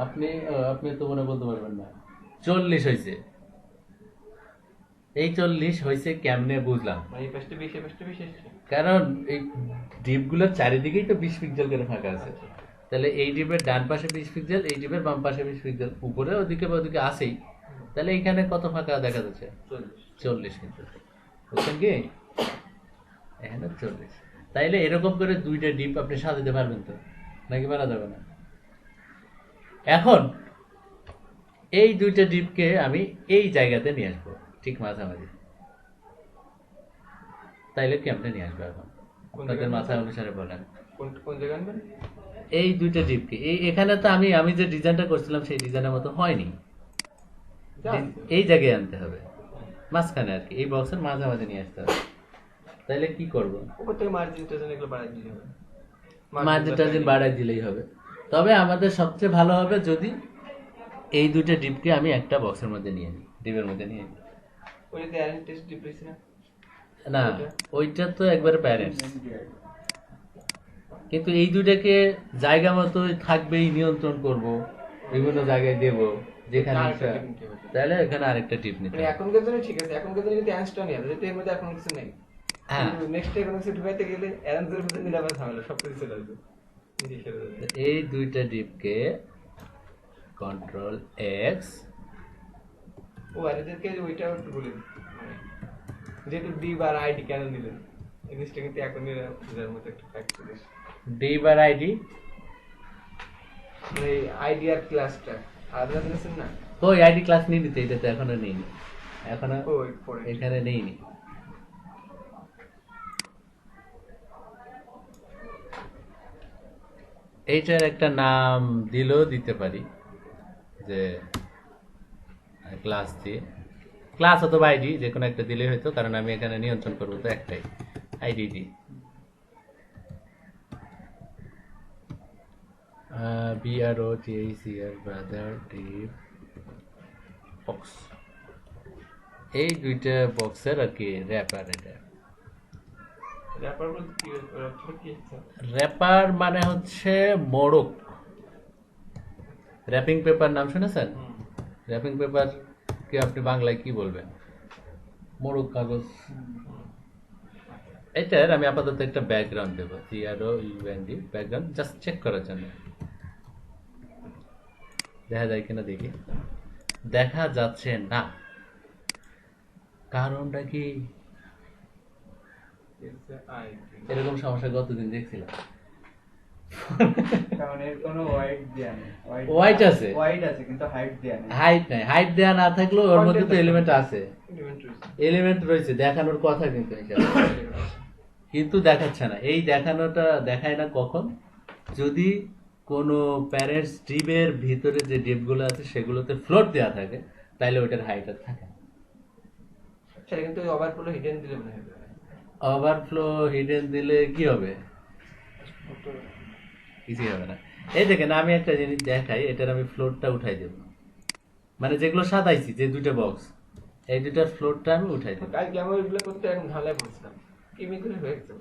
আপনি তো মনে বলতে পারবেন না। 40 হয়েছে। এই 40 হয়েছে কেমনে বুঝলাম? মানে এই পাশটা 20 এই পাশটা 20 এসেছে। কারণ এই ডিপগুলোর চারিদিকেই তো 20 পিক্সেল করে ফাঁকা আছে, তাহলে এই ডিপের ডান পাশে 20 পিক্সেল, এই ডিপের বাম পাশে 20 পিক্সেল, উপরে ওদিকে বা ওদিকে আসেই, তাহলে এইখানে কত ফাঁকা দেখা যাচ্ছে? 40 কিন্তু, বুঝছেন কি? এখানে 40। তাইলে এরকম করে দুইটা ডিপ আপনি সাজাতে পারবেন তো, নাকি পারা যাবে না? এখন এই দুইটা ডিপকে আমি এই জায়গাতে নিয়ে আসবো, ঠিক মাঝামাঝি। তাইলে কি আপনি নিয়ে আসবো? এখন আপনাদের মাথা অনুসারে বলেন কোন কোন জায়গা আনবেন? এই দুইটা ডিপকে এখানে তো আমি যে ডিজাইনটা করছিলাম সেই ডিজাইনের মতো হয়নি, এই জায়গায় আনতে হবে, মাঝখানে আর কি, এই বক্সের মাঝামাঝি নিয়ে আসতে হবে। তাইলে কি করবো? উপর থেকে মার্জিন টার্জিন এগুলো বাড়াই দিলে হবে, মার্জিন টার্জিন বাড়াই দিলেই হবে। তবে আমাদের সবচেয়ে ভালো হবে যদি এই দুইটা ডিপকে আমি একটা বক্সের মধ্যে নিয়ে নিই, ডিপের মধ্যে নিয়ে নিই। ওইটাতে অ্যারেঞ্জ টেস্ট ডিপ্রেস না? না, ওইটা তো একবারে প্যারেন্টস, কিন্তু এই দুইটাকে জায়গা মতো থাকবেই, নিয়ন্ত্রণ করব, বিভিন্ন জায়গায় দেব যেখানে আরেকটা ইচ্ছা। tip নিতে হবে। তাহলে এখানে আরেকটা টিপ নিতে মানে হবে। এখনকার জন্য ঠিক আছে, এখনকার জন্য যদি অ্যারেঞ্জটা নিয়ে আসে, যেহেতু এর মধ্যে এখন কিছু নেই, হ্যাঁ, নেক্সট কোনো কিছু ঢুকাইতে গেলে অ্যারেঞ্জের মধ্যে নিলে আবার ঝামেলা, সব কিছু চলে আসবে, নিজে সেরে যাবে। তো এই দুইটা ডিপকে কন্ট্রোল এক্স, ও আর এদেরকে ওইটাও একটু বলে দিন, মানে যেহেতু ডি বার আইডি কেন নিলেন, এই জিনিসটা কিন্তু এখন বোঝার মতো একটা ফ্যাক্ট জিনিস। ডি বার আইডি, মানে আইডি আর ক্লাসটা আলাদা দিয়েছেন না? ওই আইডি ক্লাস নিয়ে নিতে, এটা তো এখনো নেইনি, এখনো ও পরে এখানে নেইনি। এইটার একটা নাম দিলেও দিতে পারি, যে ক্লাস দিয়ে, ক্লাস অথবা আইডি যে কোনো একটা দিলেই হয়তো, কারণ আমি এখানে নিয়ন্ত্রণ করবো তো একটাই আইডি দিই। BROTHER ব্রাদার ডিপ বক্স, এই দুইটা বক্সের আর কি র্যাপার। এটা র্যাপার বলতে কি, র্যাপার কি হচ্ছে? র্যাপার মানে হচ্ছে মোড়ক। র্যাপিং পেপার নাম শুনেছেন? র্যাপিং পেপার কি আপনি বাংলায় কি বলবেন? মোড়ক কাগজ। এটার আমি আপাতত একটা ব্যাকগ্রাউন্ড দেবো, CROUND ব্যাকগ্রাউন্ড, জাস্ট চেক করার জন্য। দেখা যায় কিনা দেখি, দেখা যাচ্ছে না, কারণটা কি? এরকম সমস্যা গতদিন দেখছিলাম। কারণ এর কোনো হোয়াইট দেয়া নেই। White আছে? হোয়াইট আছে কিন্তু হাইট দেয়া নেই। হাইট নাই, হাইট দেওয়া না থাকলেও ওর মধ্যে তো Content এলিমেন্ট আছে, Element রয়েছে। এলিমেন্ট রয়েছে, দেখানোর কথা কিন্তু এখানে। কিন্তু দেখাচ্ছে না। এই দেখানোটা দেখায় না কখন? যদি কোনো প্যারেন্টস ডিপের ভিতরে যে ডিপগুলো আছে সেগুলোতে ফ্লোট দেওয়া থাকে, তাহলে ওইটার হাইট আর থাকে না। সেটা কিন্তু ওভারফ্লো হিডেন দিলে মনে হবে। ওভারফ্লো হিডেন দিলে কি হবে? কিছুই হবে না। এই দেখেন, আমি একটা জিনিস দেখাই, এটার আমি ফ্লোটটা উঠাই দেব, মানে যেগুলো সাজাইছি যে দুইটা বক্স, এই দুইটার ফ্লোটটা আমি উঠাই দেব। কালকে আমি ওইগুলো করতে এখন ঢালাই বলছিলাম, কেমিক্যালি হয়ে গেছে।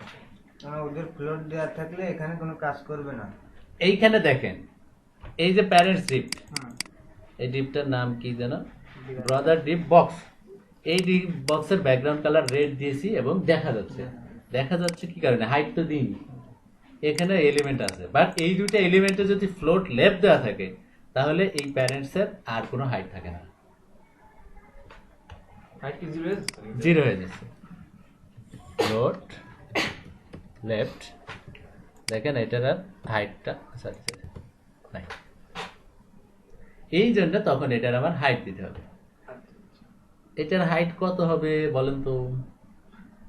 ওদের ফ্লোর দেওয়া থাকলে এখানে কোনো কাজ করবে না। এইখানে দেখেন, এই যে প্যারেন্টস ডিপ, হুম। এই ডিপটার নাম কি যেন, ব্রাদার ডিপ বক্স। এই ডিপ বক্সের ব্যাকগ্রাউন্ড কালার রেড দিয়েছি এবং দেখা যাচ্ছে। দেখা যাচ্ছে কি কারণে? হাইট তো দিইনি, এখানে এলিমেন্ট আছে, বাট এই দুইটা এলিমেন্টে যদি ফ্লোট লেফট দেওয়া থাকে, তাহলে এই প্যারেন্টসের আর কোনো হাইট থাকে না, হাইট কি জিরো হয়েছে? জিরো হয়ে যাচ্ছে। ফ্লোট লেফট, দেখেন এটার আর হাইটটা সরি নাই, এই জন্য তখন এটার আমার হাইট দিতে হবে। এটার হাইট কত হবে বলেন তো?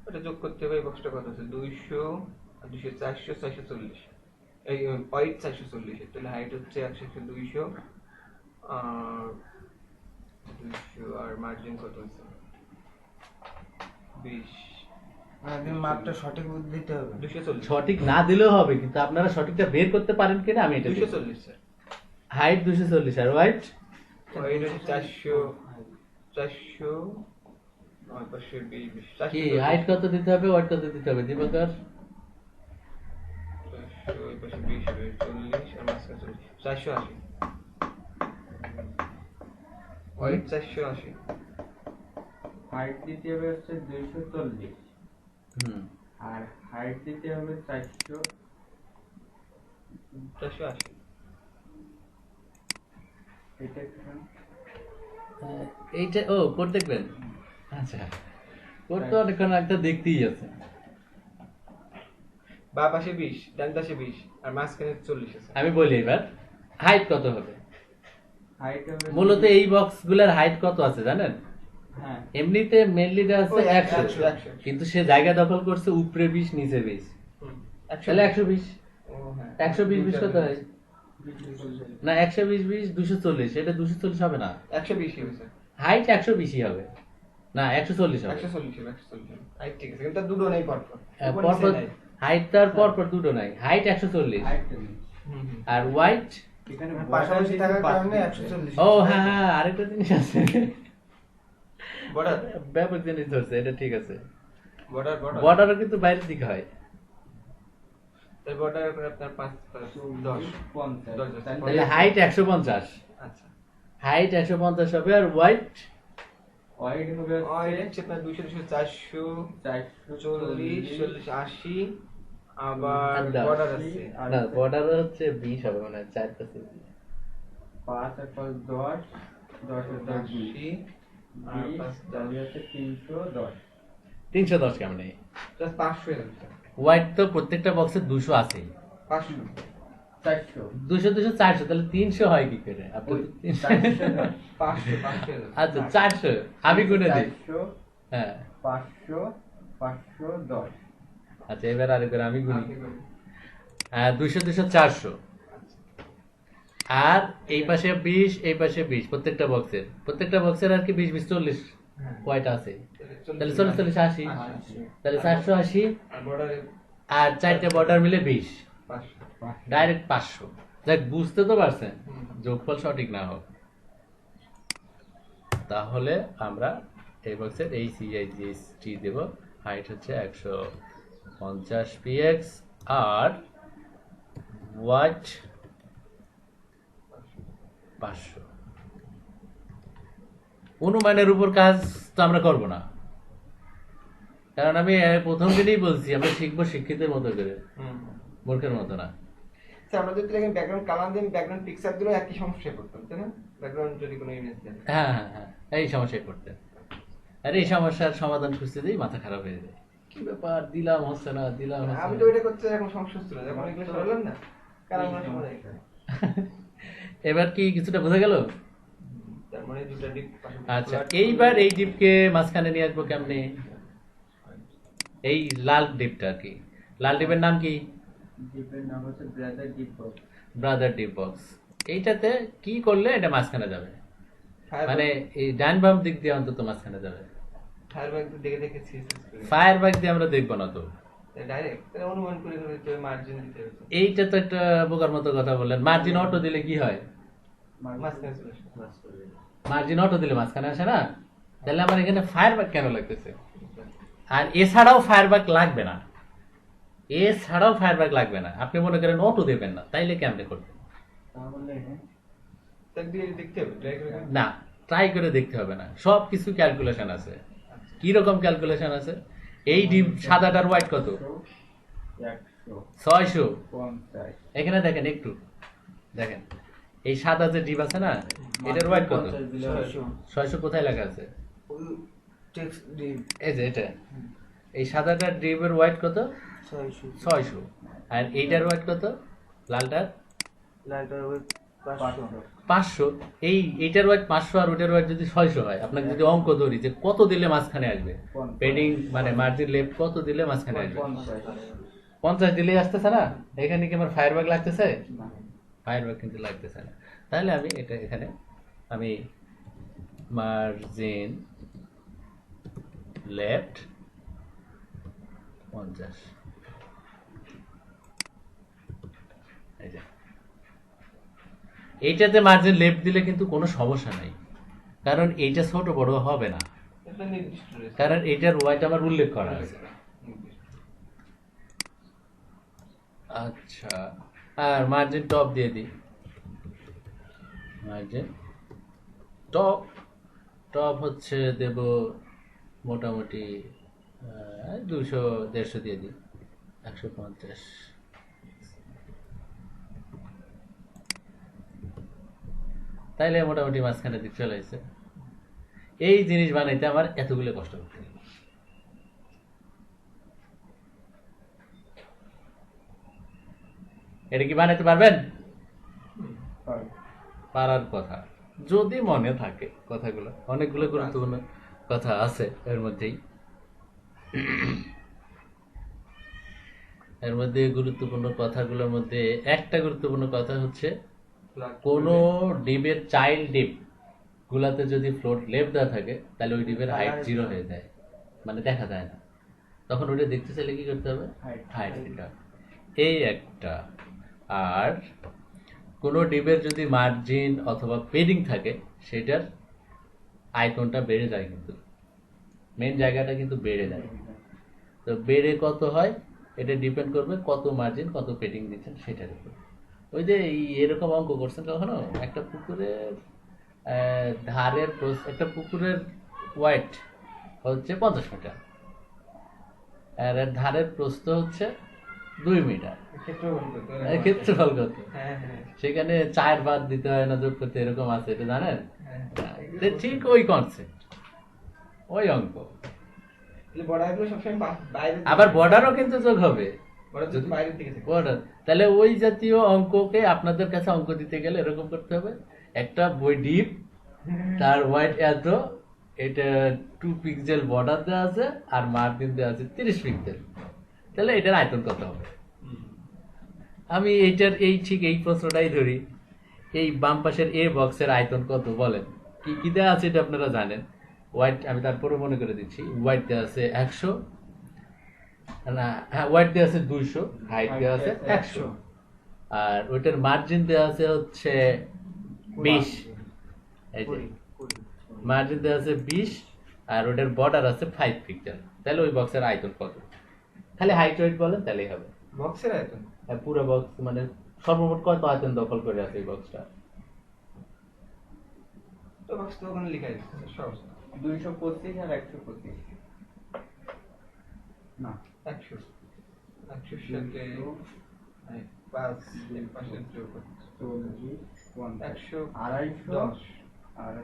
ওটা যোগ করতে হবে। এই বক্সটা কত আছে? 200 আর 200 400 440। এই হোয়াইট 440, তাহলে হাইট হচ্ছে 100 200 আর 200 আর মার্জিন কত আছে? 20 আমাদের মাপটা সঠিক দিতে হবে। 240। সঠিক না দিলেও হবে, কিন্তু আপনারা সঠিকটা বের করতে পারেন কিনা আমি এটা 240 স্যার। হাইট 240 আর হোয়াইট হোয়াইট হচ্ছে 400 400 আর পাশে 20 কি? হাইট কত দিতে হবে, হোয়াইট কত দিতে হবে দীপকর? 400 ওই পাশে 20 হবে 40 আর মাঝখানে 40 480। হোয়াইট 480। হাইট দিতে হবে হচ্ছে 240 হুম, আর হাইট দিতে হবে 400। 480। এটা একটুখানি এইটা ও কোড দেখবেন? আচ্ছা, কোড তো অনেকক্ষণ একটা দেখতেই আছে। বা পাশে 20, ডান পাশে 20 আর মাঝখানে 40 আছে। আমি বলি এবার হাইট কত হবে। হাইট হবে মূলত এই বক্স গুলার হাইট কত আছে জানেন? হ্যাঁ এমনিতে মেনলি দেওয়া আছে ওই 100, 100 কিন্তু সে জায়গা দখল করছে উপরে 20 নিচে 20, হুম, তাহলে 120। ও হ্যাঁ 120 20 কত হয়? না 120 20 240, এটা 240 হবে না, 120 হয়েছে। হাইট 120 হবে না, 140 হবে। 140 140 হাইট ঠিক আছে, কিন্তু তার দুটো নেই পরপর। উপর নিচে পরপর নাই। হাইট তার পরপর দুটো নাই, হাইট 140 হাইটটা নেই। হুম, হুম। আর হোয়াইট। এখানে পাশাপাশি থাকার কারণে 140। ও হ্যাঁ হ্যাঁ, আরেকটা জিনিস আছে, বর্ডার ব্যাপক জিনিস ধরছে, এটা ঠিক আছে। বর্ডার বর্ডারও কিন্তু বাইরের দিকে হয়। তাই বর্ডার করে আপনার 5 10 50 তাহলে হাইট 150, আচ্ছা। হাইট 150 হবে। আর হোয়াইট হোয়াইট হবে ওই হচ্ছে আপনার 200 400 40 40 80 আবার আর দশ। বর্ডার আছে। না, বর্ডার হচ্ছে 20 হবে মানে 4 পাশে 5 আর 5 10 10 আর 10 80 আর 5 তাহলে হচ্ছে 310। 310 কেমন নেই? জাস্ট 500 এর আছে। হোয়াইট তো প্রত্যেকটা বক্সে 200 আছে, 500 400 200 200 400, তাহলে 300 হয় কি করে? আপনি তো 300 500 এর আছে। আচ্ছা 400 আমি গুনে দিই। 400 হ্যাঁ 500 510। আচ্ছা, এবার আরেকবার আমি গুনি। আপনি করুন। 200 200 400, আর এই পাশে 20 এই পাশে 20, প্রত্যেকটা বক্সের আর কি 20 20 40 হ্যাঁ। হোয়াইট আছে, তাহলে 40 40 40 80, 80 তাহলে 480 আর বর্ডারে আর চারটে বর্ডার মিলে 20, 500। ডাইরেক্ট 500। দেখ, বুঝতে তো পারছেন, হুম। যোগফল সঠিক না হোক। তাহলে আমরা এই বক্সের এই CIGST দেব, হাইট হচ্ছে 150 px আর ওয়াট 500। অনুমানের উপর কাজ তো আমরা করব না, কারণ আমি প্রথম দিনই বলছি আমরা শিখবো শিক্ষিতের মতো করে, মূর্খের মতো না। স্যার আমরা যদি এখানে ব্যাকগ্রাউন্ড কালার দিয়ে ব্যাকগ্রাউন্ড পিকচার দিলেও একই সমস্যায় পড়তাম, তাই না? ব্যাকগ্রাউন্ড যদি কোনো ইমেজ দেন। হ্যাঁ হ্যাঁ হ্যাঁ, এই সমস্যায় পড়তে। আর এই সমস্যার সমাধান খুঁজতে দিই মাথা খারাপ হয়ে যায়, কি ব্যাপার দিলাম হচ্ছে না, দিলাম হচ্ছে আমি না। তো ওইটা করতে এখন সমস্যা হচ্ছিল, যখন এগুলো সরালাম না কারণ আমরা সমাধান এখানে। এবার কি কিছুটা বোঝা গেল? তার মানে দুটো ডিপ। আচ্ছা, এইবার এই ডিপকে মাঝখানে নিয়ে আসবো কেমনে? এই লাল ডিপটা কি, লাল ডিপের নাম কি? ডিপের নাম হচ্ছে brother deep box. Brother deep box. এইটাতে কি করলে এটা মাঝখানে যাবে, মানে এই ডান বাম দিক দিয়ে অন্তত মাঝখানে যাবে। ফায়ারব্যাগ দেখে দেখে সিএসএস করে ফায়ার ব্যাগ দিয়ে আমরা দেখবো না তো, ডাইরেক্ট তাহলে অনুমান করে করে তো মার্জিন দিতে হবে। এইটা তো একটা বোকার মতো কথা বললেন। মার্জিন অটো দিলে কি হয়? মাঝখানে চলে আসে। মার্জিন অটো দিলে মাঝখানে আসে না, তাহলে আমার এখানে ফায়ার ব্যাগ কেন লাগতেছে? আর এছাড়াও ফায়ার ব্যাগ লাগবে না, এছাড়াও ফায়ার ব্যাগ লাগবে না। আপনি মনে করেন অটো দেবেন না, তাইলে কেমনে করবেন? তাহলে তার দিয়ে দেখতে হবে, ট্রাই করে। না, ট্রাই করে দেখতে হবে না, সব কিছু ক্যালকুলেশন আছে। কি রকম ক্যালকুলেশন আছে? এই ডিপ সাদাটার ওয়াইট কত? 600। 150। এখানে দেখেন, একটু দেখেন, এই সাদা যে ডিপ আছে না, এটার ওয়াইট কত? 600 কোথায় লেখা আছে? ওই টেক্সট ডিপ এই যে এটা, এই সাদাটার ডিপের ওয়াইট কত? 600। আর এইটার ওয়াইট কত? লালটার লাইটার ওই 500। এইটার ওয়াইট 500 আর ওটার ওয়াইট যদি 600 হয়, আপনাকে যদি অঙ্ক ধরি যে কত দিলে মাঝখানে আসবে, পেডিং মানে মার্জিন লেফট কত দিলে মাঝখানে আসবে? 50 দিলেই আসতেছে না। এখানে কি আমার ফায়ার ব্যাগ লাগতেছে? ফায়ার ব্যাগ কিন্তু লাগতেছে না। তাহলে আমি এটা এখানে আমি মার্জিন লেফট 50, এই যে এইটাতে মার্জিন লেফট দিলে কিন্তু কোনো সমস্যা নাই, কারণ এইটা ছোট বড় হবে না, এটা নির্দিষ্ট রয়েছে। কারণ এইটার ওয়াইট আমার উল্লেখ করা আছে। আচ্ছা, আর মার্জিন টপ দিয়ে দিই। মার্জিন টপ, টপ হচ্ছে দেব মোটামুটি 200-150 দিয়ে দিই, 150। তাইলে মোটামুটি মাঝখানে দিক চলে আসছে। এই জিনিস বানাইতে আমার এতগুলো কষ্ট করতে হবে। এটা কি বানাইতে পারবেন? পারার কথা, যদি মনে থাকে কথাগুলো। অনেকগুলো গুরুত্বপূর্ণ কথা আছে এর মধ্যেই। এর মধ্যে গুরুত্বপূর্ণ কথাগুলোর মধ্যে একটা গুরুত্বপূর্ণ কথা হচ্ছে, কোন ডিপের চাইল্ড ডিপ গুলাতে যদি ফ্লোট লেফট দেওয়া থাকে, তাহলে ওই ডিপের হাইট 0 হয়ে যায়, মানে দেখা যায় না। তখন ওটা দেখতে চাইলে কি করতে হবে? হাইট দিতে হবে। এই একটা। আর কোনো ডিপের যদি মার্জিন অথবা পেডিং থাকে, সেটার আয়তনটা বেড়ে যায়, কিন্তু মেন জায়গাটা কিন্তু বেড়ে যায়। তো বেড়ে কত হয় এটা ডিপেন্ড করবে কত মার্জিন কত পেডিং দিচ্ছেন সেটার উপর। ওই যে এরকম অঙ্ক করছেন কখনো? একটা পুকুরের ধারের একটা পুকুরের ওয়াইড হচ্ছে 50 মিটার, আর এর ধারের প্রস্থ হচ্ছে 2 মিটার। ক্ষেত্রফল কত? সেখানে 4 বাদ দিতে হয় না, যোগ করতে, এরকম আছে, এটা জানেন? ঠিক ওই কনসেপ্ট, ওই অঙ্ক। আবার বর্ডারও কিন্তু যোগ হবে, বর্ডার। তাহলে ওই জাতীয় অঙ্ককে আপনাদের কাছে অঙ্ক দিতে গেলে এরকম করতে হবে, একটা বই ডিপ, তার ওয়াইড এত, এটা 2 পিক্সেল বর্ডার দেওয়া আছে, আর মার্জিন দেওয়া আছে 30 পিক্সেল। তাহলে এটার আয়তন কত হবে? আমি এইটার ঠিক এই প্রশ্নটাই ধরি, এই বাম পাশের এ বক্সের আয়তন কত বলেন? কি কি দেওয়া আছে এটা আপনারা জানেন। ওয়াইড আমি তারপরে মনে করে দিচ্ছি, ওয়াইড দেওয়া আছে 100, না হ্যাঁ, ওয়াইড দেওয়া আছে 200, হাইট দেওয়া আছে 100, আর ওইটার মার্জিন দেওয়া আছে হচ্ছে 20। এই যে মার্জিন দেওয়া আছে 20, আর ওটার বর্ডার আছে 5 পিক্সেল। তাহলে ওই বক্সের আয়তন কত? খালি হাইট ওয়েট বলেন তাহলেই হবে। বক্সের আয়তন পুরো বক্স মানে সর্বমোট কত আয়তন দখল করে আছে এই বক্সটা? তো বক্স তো ওখানে লেখা আছে সব 225 আর 125। না 100 100 সাথে 5 এর পাশে যোগ করতে 40 50 100 250 150 250 আর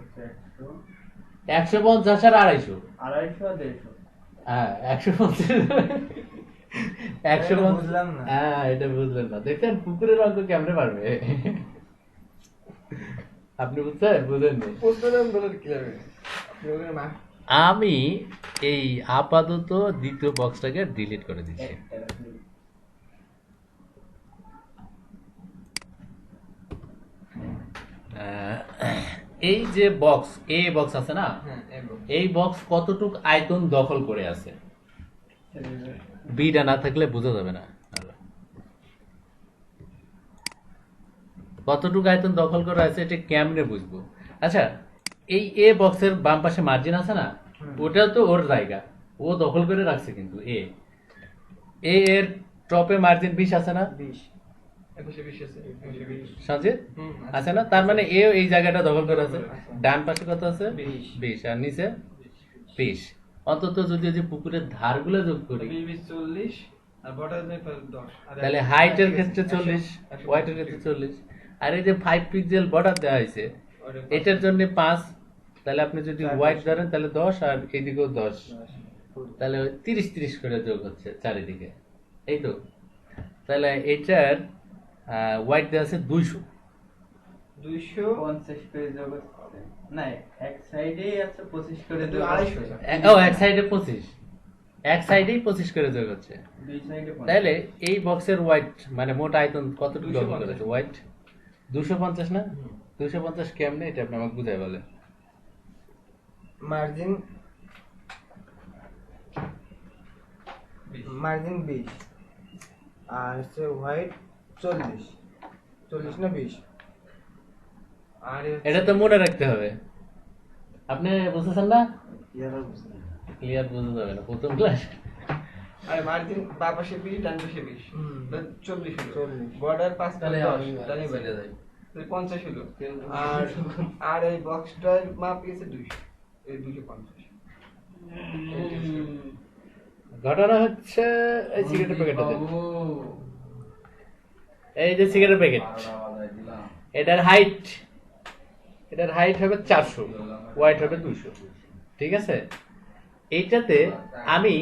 250 250 আর 150 হ্যাঁ 150 150 বুঝলাম না। হ্যাঁ এটা বুঝলেন না দেখেন পুকুরের অঙ্ক কেমনে পারবে আপনি বুঝেননি প্রশ্নটা বলেন কি হবে আপনি ওখানে মা আমি এই আপাতত দ্বিতীয় বক্সটাকে ডিলিট করে দিচ্ছি এই যে বক্স এ বক্স আছে না হ্যাঁ এবং এই বক্স কতটুক আয়তন দখল করে আছে বিটা না থাকলে বোঝা যাবে না কতটুকু আয়তন দখল করে আছে এটা কেমনে বুঝবো আচ্ছা এই এ বক্সের বাম পাশে মার্জিন আছে না ওটাও তো ওর জায়গা ও দখল করে রাখছে কিন্তু এ এর টপে মার্জিন 20 আছে না 20 একুশে 20 আছে 20 সঞ্জিত হুম, আছে না তার মানে এ এই জায়গাটা দখল করে আছে ডান পাশে কত আছে 20 20 আর নিচে 20 অন্তত যদি ওই যে পুকুরের ধারগুলো যোগ করি 20 40 আর বর্ডার নেই 10 তাহলে হাইটের ক্ষেত্রে 40 ওয়াইটের ক্ষেত্রে 40 আর এই যে 5 পিক্সেল বর্ডার দেওয়া হয়েছে এটার জন্য 5 তাহলে আপনি যদি হোয়াইট ধরেন তাহলে 10 আর এইদিকেও 10 তাহলে 30 30 করে যোগ হচ্ছে চারিদিকে এই তো তাহলে এটার হোয়াইট দেওয়া আছে 200 50 করে যোগ হচ্ছে না এক সাইডেই আছে 25 করে যোগ 250 ও এক সাইডে 25 এক সাইডেই 25 করে যোগ হচ্ছে দুই সাইডে তাহলে এই বক্সের হোয়াইট মানে মোট আয়তন কতটুকু দখল করেছে হোয়াইট 250 না 250 কেমনে এটা আপনি আমাকে বুঝাই বলেন মার্জিন 20 আর হচ্ছে হোয়াইট 40 না 20 আর এটা তো মনে রাখতে হবে আপনি বুঝতেছেন না ক্লিয়ার বোঝা যাবে না প্রথম ক্লাস আরে মার্জিন বা পাশে 20 ডান পাশে 20 40 হলো বর্ডার 5 তাহলে তাহলে আমি জানি চলে বলে যাই। 50 হলো আর আর এই বক্সটার মাপ গেছে 200 এই 250 ঘটনা হচ্ছে এই সিগারেটের প্যাকেটটা দেন এই যে সিগারেটের প্যাকেট এটার হাইট হবে 400 ওয়াইড হবে 200 ঠিক আছে এইটাতে আমি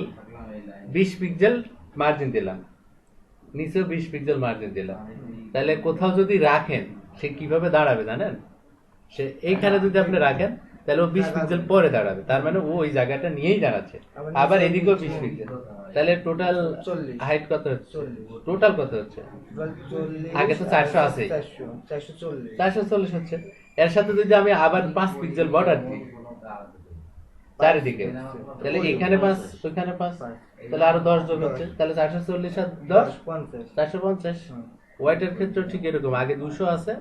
20 পিক্সেল মার্জিন দিলাম নিচেও 20 পিক্সেল মার্জিন দিলাম তাহলে কোথাও যদি রাখেন সে কিভাবে দাঁড়াবে জানেন সে এইখানে যদি আপনি রাখেন তাহলে ও 20 পিক্সেল পরে দাঁড়াবে তার মানে ও ওই জায়গাটা নিয়েই দাঁড়াচ্ছে আবার এদিকেও 20 পিক্সেল তাহলে টোটাল 40 হাইট কত হচ্ছে 40 টোটাল কত হচ্ছে আগে তো 400 আছে 440 440 হচ্ছে এর সাথে যদি আমি আবার 5 পিক্সেল বর্ডার দিই চারিদিকে তাহলে এখানে 5 ওখানে 5 তাহলে আরো 10 যোগ হচ্ছে তাহলে 440 আর 10 450 হোয়াইটের ক্ষেত্রে ঠিক এরকম আগে 200 আছে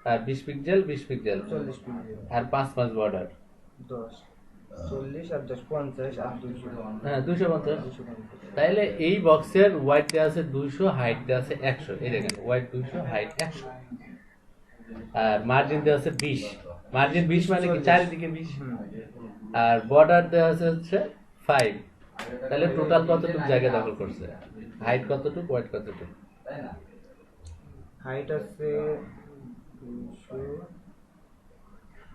আর 20 পিক্সেল 20 পিক্সেল 40 পিক্সেল আর 5 5 বর্ডার 10 40 আর 10 50 আর 200 হ্যাঁ 250 তাহলে এই বক্সের হোয়াইট দেওয়া আছে 200 হাইট দেওয়া আছে 100 এই দেখেন হোয়াইট 200 হাইট 100 আর মার্জিন দেওয়া আছে 20 মার্জিন 20 মানে কি চারিদিকে 20 আর বর্ডার দেওয়া আছে হচ্ছে 5 তাহলে টোটাল কতটুকু জায়গা দখল করছে হাইট কতটুকু হোয়াইট কতটুকু হাইট আছে 200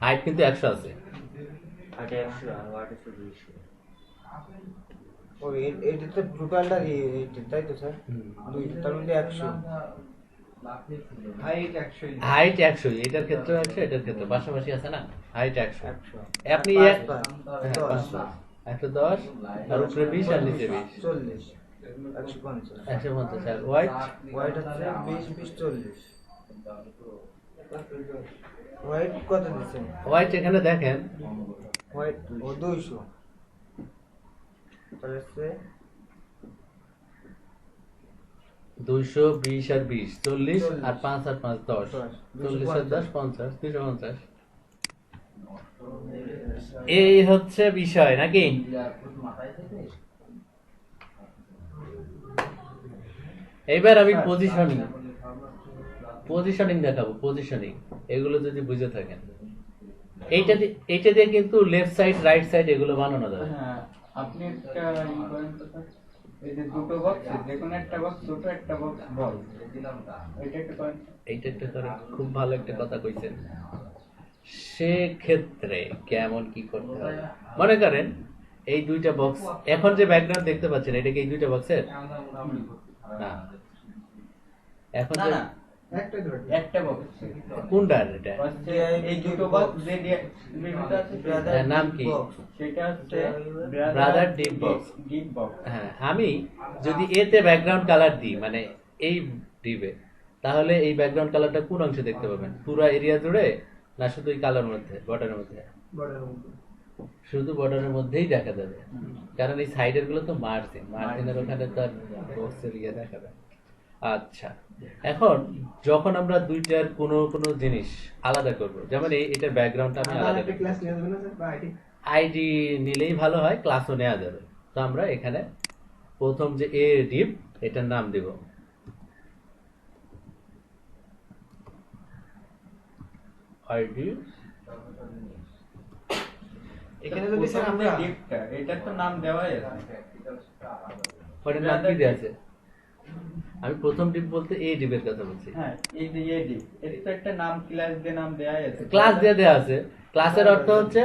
হাইট কিন্তু 100 আছে আগে 100 আর ওয়াট আছে 200 ও এটা তো টোটালটা এইটা তাই তো স্যার দুই তার মধ্যে 100 হাইট 100 হাইট 100 এটার ক্ষেত্রে আছে এটার ক্ষেত্রে পাশাপাশি আছে না হাইট 100 আপনি 110 আর উপরে 20 আর নিচে 20 40 150 150 আর হোয়াইট হোয়াইট হচ্ছে 20 20 40 হোয়াইট কত দিচ্ছেন হোয়াইট এখানে দেখেন হোয়াইট ও 200 তাহলে হচ্ছে 220 আর 20 40 আর 5 আর 5 10 40 আর 10 50 250 এই হচ্ছে বিষয় নাকি এইবার আমি পজিশনিং দেখাবো পজিশনিং এগুলো যদি বুঝে থাকেন এইটা দিয়ে কিন্তু লেফট সাইড রাইট সাইড এগুলো বানানো যাবে হ্যাঁ আপনি একটা ই করেন তো স্যার এই যে দুটো বক্স, যে কোনো একটা বক্স ছোট, একটা বক্স বড়। এটা একটা করেন। এইটা একটা করে খুব ভালো একটা কথা কইছেন। সেক্ষেত্রে কেমন কি করতে হবে? মনে করেন এই দুইটা বক্স, এখন যে ব্যাকগ্রাউন্ড দেখতে পাচ্ছেন এটা কি এই দুইটা বক্সের? না, এখন না যে না, একটা বক্স। কোনটার এটা? হচ্ছে এই দুটো বক্স যে বিভিন্ন আছে, নাম কি? সেটা হচ্ছে brother deep box. Deep box. হ্যাঁ, আমি যদি এতে ব্যাকগ্রাউন্ড কালার দিই, মানে এই ডিপে, তাহলে এই ব্যাকগ্রাউন্ড কালারটা কোন অংশে দেখতে পাবেন? পুরো এরিয়া জুড়ে না শুধু এই কালার মধ্যে, বর্ডারের মধ্যে? শুধু বর্ডারের মধ্যেই দেখা যাবে, কারণ এই সাইডের গুলো তো মার্জিনের ওখানে তো আর বক্সের ইয়ে দেখা যায়। আচ্ছা, এখন যখন আমরা দুইটার কোনো কোনো জিনিস আলাদা করব, যেমন এটার ব্যাকগ্রাউন্ডটা আমি আলাদা করব, আইডি নিলেই ভালো হয়, ক্লাসও নেওয়া যাবে। তো আমরা এখানে প্রথম যে এ ডিপ, এটার নাম দেব আইডি। এখানে যদি স্যার আমরা ডিপটা, এটা তো নাম দেওয়াই আছে। ওটার নাম কি দেওয়া আছে? আমি প্রথম ডিপ বলতে এ ডিপের কথা বলছি। হ্যাঁ, এই যে এই ডিপ, এর তো একটা নাম, ক্লাস দিয়ে নাম দেওয়াই আছে। ক্লাস দিয়ে দেওয়া আছে। ক্লাসের অর্থ হচ্ছে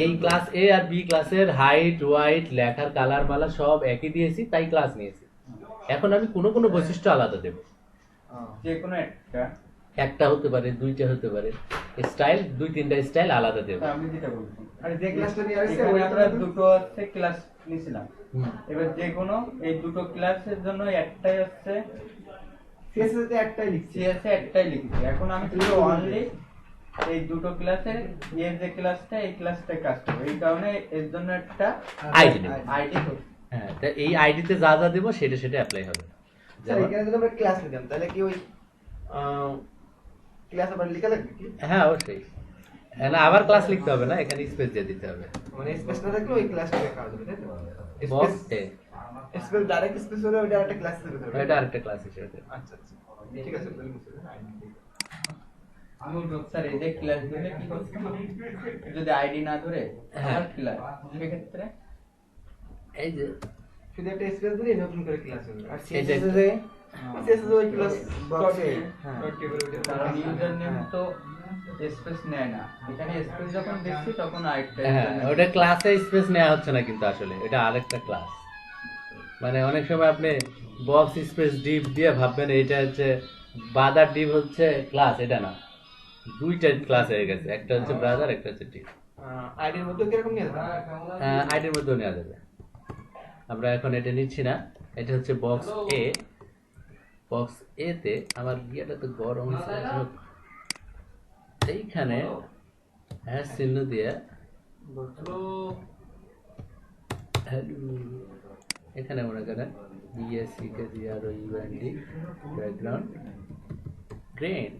এই ক্লাস এ আর বি ক্লাসের হাইট, ওয়াইট, লেখার কালার মালা সব একই দিয়েছি, তাই ক্লাস নিয়েছি। এখন আমি কোনো কোনো বৈশিষ্ট্য আলাদা দেব, যে কোনো একটা হতে পারে, দুইটা হতে পারে, স্টাইল, দুই তিনটা স্টাইল আলাদা দেব। আমি যেটা বলছি, আরে যে ক্লাসটা নিয়ে আসছে এখানে ওইটা আমরা দুটো হচ্ছে ক্লাস নিয়েছিলাম। এবার যে কোনো এই দুটো ক্লাসের জন্য একটাই হচ্ছে সিএসএস তে একটাই লিখছি। সিএসএ একটাই লিখছি। এখন আমি শুধু অনলি এই দুটো ক্লাসের এর যে ক্লাসটা, এই ক্লাসটাই কাজ করবে। এই কারণে এর জন্য একটা আইডি নেব। আইডি। হ্যাঁ, তা এই আইডিতে যা যা দেব সেটা সেটা অ্যাপ্লাই হবে। স্যার এখানে যদি আমরা ক্লাস নিতাম তাহলে কি ওই ক্লাস আবার লেখা লাগবে কি? হ্যাঁ, অবশ্যই। না, আবার ক্লাস লিখতে হবে না, এখানে স্পেস দিয়ে দিতে হবে। মানে স্পেস না থাকলে ওই ক্লাসটা কাজ হবে, তাই তো? বক্স এ, স্পেস ডাইরেক্ট স্পেস হলে ওটা একটা ক্লাস থেকে হবে। এটা আরেকটা ক্লাস হিসেবে দেব। আচ্ছা আচ্ছা, ঠিক আছে তাহলে বুঝতে পারলাম। আমি স্যার এই যে ক্লাস দিলে কি করতে হবে? যদি আইডি না ধরে হ্যাঁ। আর ক্লাস, সেক্ষেত্রে এই যে শুধু একটা স্পেস দিলে নতুন করে ক্লাস হবে। আর এটা সিএসএস এ সিএসএস ওই ক্লাস বক্সে হ্যাঁ। ডট কে করে ওটা কারণ ইউজার নেম তো স্পেস নেয় না। এখানে স্পেস যখন দিচ্ছি তখন আরেকটা হ্যাঁ, ওটা ক্লাসে স্পেস নেওয়া হচ্ছে না কিন্তু আসলে এটা আরেকটা ক্লাস। মানে অনেক সময় আপনি বক্স স্পেস ডিপ দিয়ে ভাববেন এটা হচ্ছে ব্রাদার ডিপ হচ্ছে ক্লাস, এটা না, দুইটা ক্লাস হয়ে গেছে, একটা হচ্ছে ব্রাদার, একটা হচ্ছে ডিপ। আইডির মধ্যে কিরকম নিয়ে যাবে? আইডির মধ্যেও নেওয়া যাবে। আমরা এখন এটা নিচ্ছি না, এটা হচ্ছে বক্স এ। বক্স এ তে আমার ইয়েটা তো গরম হচ্ছে, এইখানে হ্যাঁ চিহ্ন দিয়ে এখানে মনে করেন বিএসসি কে দিয়ে আর ইউএনডি ব্যাকগ্রাউন্ড গ্রেন,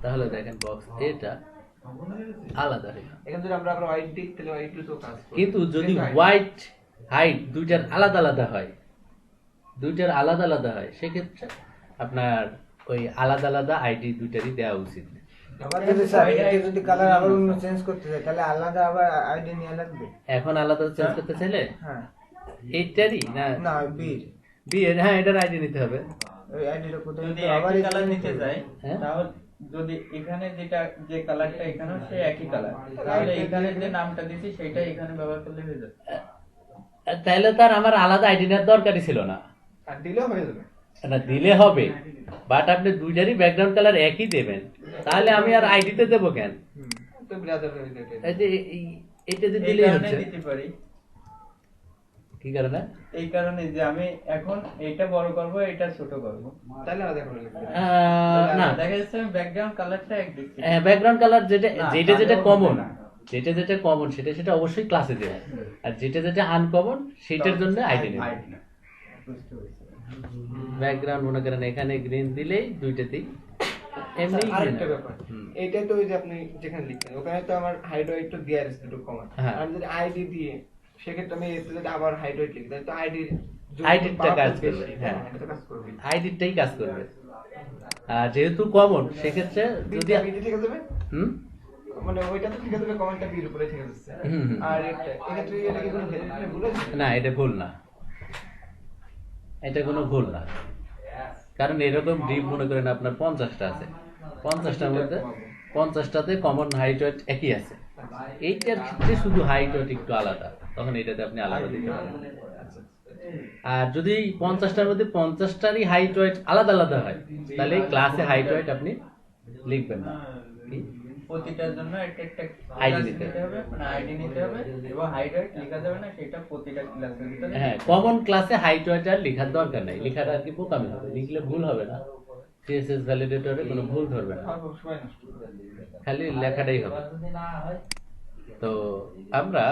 তাহলে দেখেন বক্স এটা আলাদা হয়ে গেল। এখানে যদি আমরা আবার হোয়াইট দিই তাহলে হোয়াইট তো কাজ করবে। কিন্তু যদি হোয়াইট হাইট দুইটার আলাদা আলাদা হয়, দুইটার আলাদা আলাদা হয়, সেক্ষেত্রে আপনার ওই আলাদা আলাদা আইডি দুইটারই দেওয়া উচিত। আবার যদি স্যার এটা যদি কালার আবার অন্য চেঞ্জ করতে চাই তাহলে আলাদা আবার আইডি নিয়ে লাগবে। এখন আলাদা চেঞ্জ করতে চাইলে হ্যাঁ, এইটারই না না বীর বিয়ের, হ্যাঁ এটার আইডি নিতে হবে। ওই আইডিটা কোথায় যদি নিতে হবে? আবার একই এই কালার যে নিতে যাই, হ্যাঁ? তাহলে যদি এখানে যেটা যে কালারটা এখানেও সেই একই কালার, তাহলে এখানে যে নামটা দিছি সেটা এখানে ব্যবহার করলে হয়ে যাবে। তাহলে তার আমার আলাদা আইডি নেওয়ার দরকারই ছিল না। আর দিলেও হয়ে যাবে। না দিলে হবে, বাট আপনি দুইটারই ব্যাকগ্রাউন্ড কালার একই দেবেন, তাহলে আমি আর আইডিতে দেবো কেন? তো ব্রাদার হয়ে যাবে। এই যে এইটা যে এই দিলেই কারণে হচ্ছে। দিতে পারি, কি কারণে? এই কারণে যে আমি এখন এটা বড় করব, এটা ছোট করব। তাহলে আলাদা করে লিখতে হবে। না, দেখা যাচ্ছে আমি ব্যাকগ্রাউন্ড কালারটা এক দিচ্ছি। ব্যাকগ্রাউন্ড কালার যেটা না, যেটা যেটা তাহলে কমন, হবে না। যেটা যেটা কমন সেটা সেটা অবশ্যই ক্লাসে দেবে, আর যেটা যেটা আনকমন সেটার জন্য আইডি নেবে। আইডি না। বুঝতে পেরেছি। ব্যাকগ্রাউন্ড মনে করেন এখানে গ্রিন দিলেই দুইটাতেই এমনি আচ্ছা, আরেকটা ব্যাপার, এইটা তো ওই যে আপনি যেখানে লিখতেন ওখানে তো আমার হাইড ওয়েট তো দেওয়ার আছে দুটো কমন। হ্যাঁ। আমি যদি আইডি দিয়ে সেক্ষেত্রে আমি এতে যদি আবার হাইড ওয়েট লিখি তাহলে তো আইডির আইডিটা কাজ করবে। হ্যাঁ, কাজ করবে। আইডিটাই কাজ করবে। আর যেহেতু কমন সেক্ষেত্রে যদি বিডি ঠিক আছে হুম মানে ওইটা তো ঠিক আছে কমেন্টটা বির উপরে ঠিক আছে। হুম, হুম। আর এটা এক্ষেত্রে এটা কি কোনো ভ্যালিডিটি ভুল আছে? না, এটা ভুল না। এটা কোনো ভুল না, কারণ এরকম ডিপ মনে করেন আপনার 50টা আছে, 50টার মধ্যে 50টাতে কমন হাইট ওয়েট একই আছে, এইটার ক্ষেত্রে শুধু হাইট ওয়েট একটু আলাদা, তখন এটাতে আপনি আলাদা দিতে পারেন। আর যদি 50টার মধ্যে 50টারই হাইট ওয়েট আলাদা আলাদা হয়, তাহলে ক্লাসে হাইট ওয়েট আপনি লিখবেন না। কি? প্রতিটার জন্য একটা একটা ID class নিতে নিতে হবে, মানে আইডি নিতে হবে এবং হাইট ওয়েট লেখা যাবে না, সেটা প্রতিটা ক্লাসের ভিতরে। হ্যাঁ, কমন ক্লাসে হাইট ওয়েট আর লেখার দরকার নাই, লেখাটা আর কি বোকামি হবে, লিখলে ভুল হবে না, সিএসএস ভ্যালিডেটরে কোনো ভুল ধরবে না, খালি লেখাটাই হবে। তো আমরা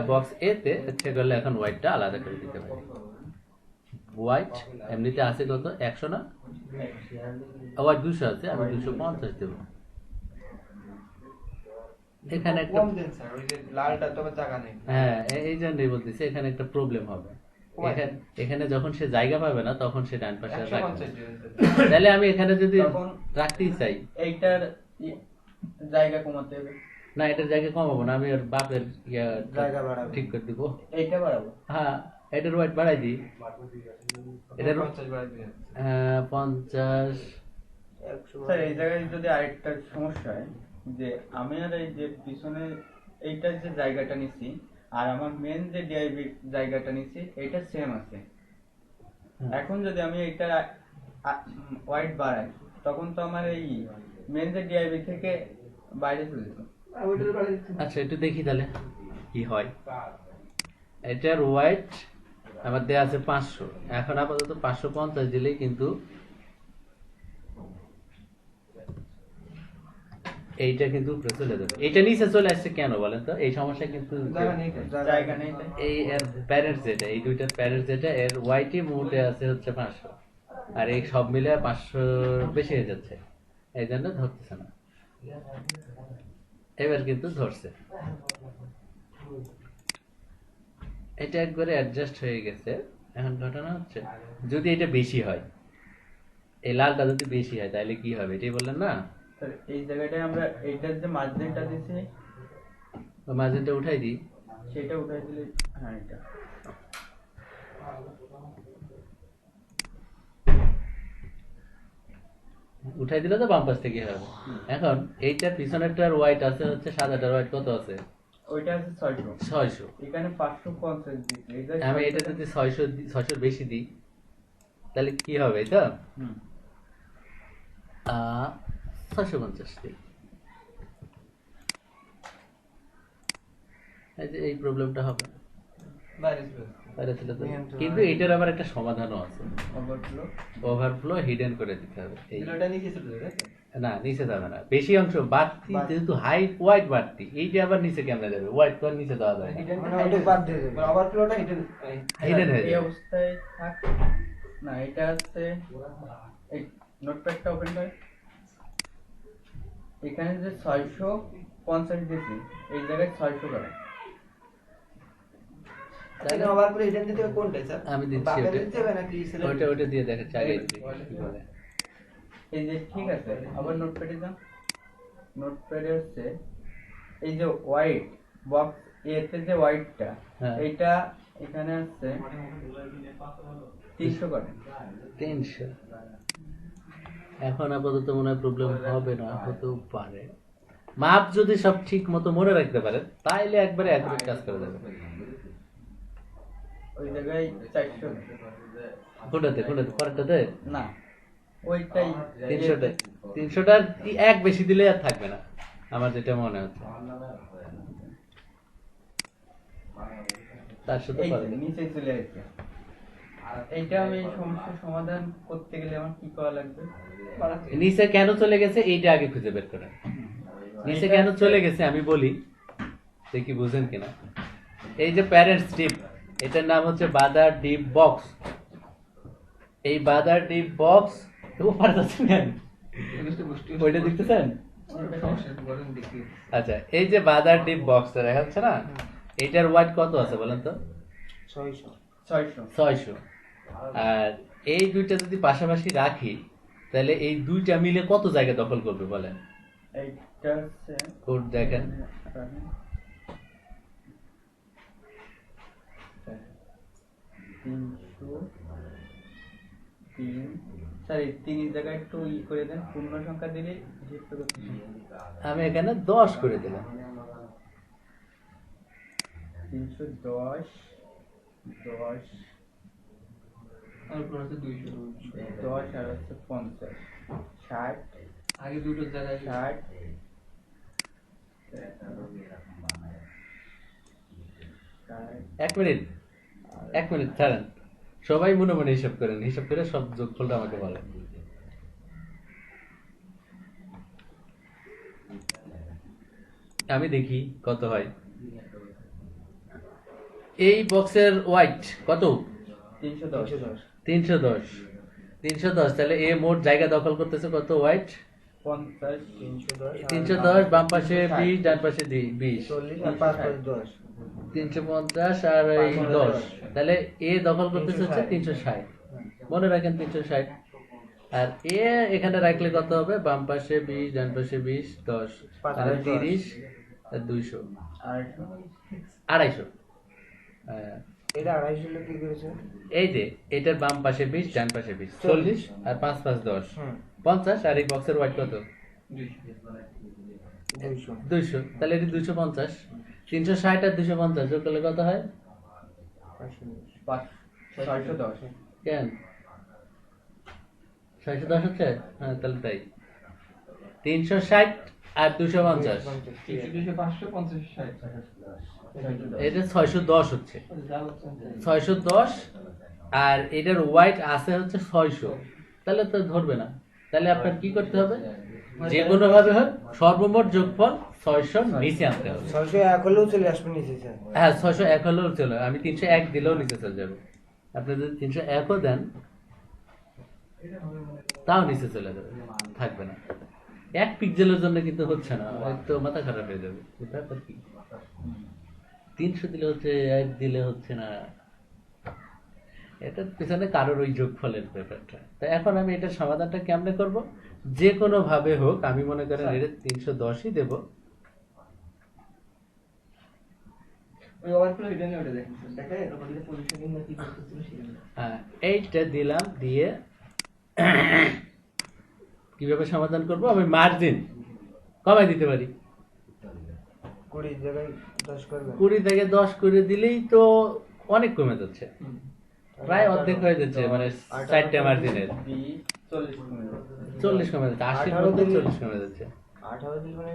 বক্স এ তে ইচ্ছে করলে এখন হোয়াইটটা আলাদা করে দিতে পারি। হোয়াইট এমনিতে আছে কত, 100 না, হোয়াইট 200 আছে, আমি 250 দেবো। এখানে একটা কম দেন স্যার, ওই যে লালটা তো আবার জায়গা নেই। হ্যাঁ, এই জন্যই বলতেছি এখানে একটা প্রবলেম হবে। এখানে যখন সে জায়গা পাবে না, তখন সে ডান পাশে রাখবে। 150 দেন স্যার। তাহলে আমি এখানে যদি তখন রাখতেই চাই, এইটার জায়গা কমাতে হবে। না এটার জায়গা কমাবো না, আমি ওর বাপের জায়গা বাড়াবো। ঠিক করে দিব। এইটা বাড়াবো। হ্যাঁ, এটার ওয়েট বাড়াই দিই, এটার 50 বাড়াই দিন। 50। স্যার এই জায়গায় যদি আরেকটা সমস্যা হয় যে আমি আর এই যে পিছনে এইটার যে জায়গাটা নিছি আর আমার মেন যে ডিআইবি জায়গাটা নিছি এটা সেম আছে। এখন যদি আমি এটা ওয়াইড বাড়াই, তখন তো আমার এই মেন যে ডিআইবি থেকে বাইরে চলে যেত। আচ্ছা, একটু দেখি তাহলে কি হয়। এটার ওয়েট আমার দেয়া আছে 500, এখন আপাতত 550 দিলেই কিন্তু এইটা কিন্তু উপরে চলে যাবে। এটা নিচে চলে আসছে কেন বলেন তো? এই সমস্যা কিন্তু জায়গা নেই তো। জায়গা নেই তাই। এই এর প্যারেন্ট যেটা, এই দুইটার প্যারেন্ট যেটা, এর ওয়াইটি মুটে আছে হচ্ছে 500, আর এই সব মিলে 500 বেশি হয়ে যাচ্ছে, এই জন্য ধরতেছে না। এবার কিন্তু ধরছে, এটা একবারে অ্যাডজাস্ট হয়ে গেছে। এখন ঘটনা হচ্ছে যদি এটা বেশি হয়, এই লালটা যদি বেশি হয় তাহলে কি হবে, এটাই বললেন না? স্যার এই জায়গাটায় আমরা এইটার যে মার্জিনটা দিছি মার্জিনটা উঠাই দিই, সেটা উঠাই দিলে, হ্যাঁ এটা উঠাই দিলে তো বাম পাশ থেকে হবে। এখন এইটার পিছনেরটার ওয়াইট আছে হচ্ছে, সাদাটার ওয়াইট কত আছে? ওইটা আছে 600, 600। এখানে 550 দিছি। এই যে আমি এটা যদি 600 বেশি দিই তাহলে কি হবে, এটা হুম 650 দিই। এই প্রবলেমটা হবে, বাইরে চলে যাচ্ছে। বাইরে চলে যাবে। কিন্তু এটার আবার একটা সমাধানও আছে, ওভারফ্লো। ওভারফ্লো হিডেন করে দিতে হবে। এই কিলোটা নিচে চলে যাবে, তাই তো? না, নিচে যাবে না, বেশি অংশ বাড়তি, যেহেতু হাইট ওয়াইট বাড়তি, এইটা আবার নিচে কেমনে যাবে? ওয়াইট তো আর নিচে দেওয়া যায় না, মানে ওটা বাদ দিয়ে দেবে। ওভারফ্লোটা হিডেন হিডেন হয়ে এই যাবে। অবস্থায় থাক না, এটা হচ্ছে এই নোটপ্যাডটা ওপেন করে এখানে যে 650 দিছি, এই জায়গায় 600 করে। তাহলে ওভারফ্লো হিডেন দিতে হবে কোনটা স্যার? আমি দিচ্ছি বাপের ওটা। দিতে হবে নাকি ছেলের? ওটা দিয়ে দেখাচ্ছি, আগে দিচ্ছি কি বলে। এই যে ঠিক আছে, আবার নোটপ্যাডে যান। নোটপ্যাডে হচ্ছে এই যে হোয়াইট বক্স এতে যে হোয়াইটটা, হ্যাঁ। এইটা এখানে আছে 300 করে। 300। এখন আপাতত মনে হয় প্রবলেম হবে না, হতেও পারে। মাপ যদি সব ঠিক মতো মনে রাখতে পারেন তাইলে একবারে অ্যাকুরেট কাজ করে যাবে। ওই জায়গায় 400 কোনটাতে পরেরটাতে না, ওইটাই 300টা এক বেশি দিলে আর থাকবে না, আমার যেটা মনে হচ্ছে। তার সাথে এই পারে যে নিচে চলে আসছে। এইটা আমি এই সমস্যার সমাধান করতে গেলে আমার কি করা লাগবে? নিচে কেন চলে গেছে এইটা আগে খুঁজে বের করেন। নিচে কেন চলে গেছে আমি বলি, দেখি বুঝেন কিনা। এই যে প্যারেন্টস ডিপ, এটার নাম হচ্ছে বাদার ডিপ বক্স। এই বাদার ডিপ বক্স ওইটা দেখতেছেন? আচ্ছা, এই যে বাদার ডিপ বক্সটা দেখা যাচ্ছে না, এটার ওয়াট কত আছে বলেন তো? 600। 600। আর এই দুইটা যদি পাশাপাশি রাখি তাহলে এই দুইটা মিলে কত জায়গা দখল করবে বলেন? এইটা হচ্ছে কোড দেখেন, 300 স্যার এই 30 জায়গায় একটু করে দেন, পূর্ণ সংখ্যা দিলে হিসাবটা করতে আমি এখানে 10 করে দিলাম। 310 10 আর উপর হচ্ছে 200 10 আর হচ্ছে 50 60 আগে দুটো জায়গায় 60 এক মিনিট ছাড়েন, সবাই মনে মনে হিসাব করেন, হিসাব করে সব যোগফলটা আমাকে বলেন। আমি দেখি কত হয়। এই বক্সের ওয়াইট কত? 310 310। 310, তাহলে এ মোট জায়গা দখল করতেছে কত ওয়াইট? 50 310, বাম পাশে 20, ডান পাশে 20, 40 আর 5 5 10 350 আর এই 10, তাহলে এ দখল করতেছে হচ্ছে 360। মনে রাখেন 360। আর এ এখানে রাখলে কত হবে? বাম পাশে 20, ডান পাশে 20, 10 আর 30 আর 200, 250। এটা 250 লোক কি করেছে? এই যে এটার বাম পাশে 20, ডান পাশে 20, 40 আর 5 5 10, 50। আর এই বক্সের ওয়াইট কত? 200। তাহলে এটি 250। 360 আর 250 যোগ করলে কত হয়? 610 কেন 610 হচ্ছে? হ্যাঁ, তাহলে তাই। 360 আর 250, 550 এটা 610 হচ্ছে। 610 আর এটার ওয়াইট আছে হচ্ছে 600, তাহলে তো ধরবে না। তাহলে আপনার কি করতে হবে? যে কোনো ভাবে হোক সর্বমোট যোগফল 600 নিচে আনতে হবে। 601 হলেও চলে আসবে নিচে স্যার। হ্যাঁ, 601 হলেও চলে, আমি 301 দিলেও নিচে চলে যাবে। আপনি যদি 301ও দেন তাও নিচে চলে যাবে, থাকবে না। 1 পিক্সেলের জন্য কিন্তু হচ্ছে না, তো মাথা খারাপ হয়ে যাবে। ব্যাপার কি? 300 দিলে হচ্ছে, 1 দিলে হচ্ছে না। এটার পিছনে কারোর ওই যোগফলের ব্যাপারটা। তো এখন আমি এটার সমাধানটা কেমনে করব? যে কোনো ভাবে হোক, আমি মনে করেন এটা 310ই দেব। ওই ওভারফ্লো এটা নিয়ে ওটা দেখেন দেখেন ওটা দিলে পজিশন কিংবা কি করতেছিল সেটা হ্যাঁ, এইটা দিলাম, দিয়ে কিভাবে সমাধান করব? আমি মার্জিন কমাই দিতে পারি। 20 জায়গায় 10 করবে। 20 থেকে 10 করে দিলেই তো অনেক কমে যাচ্ছে, প্রায় অর্ধেক হয়ে যাচ্ছে। মানে 4টে মার্জিনের 40 কমে যাবে। 40 কমে যাচ্ছে, 80 এর মধ্যে 40 কমে যাচ্ছে। 18 দিল মানে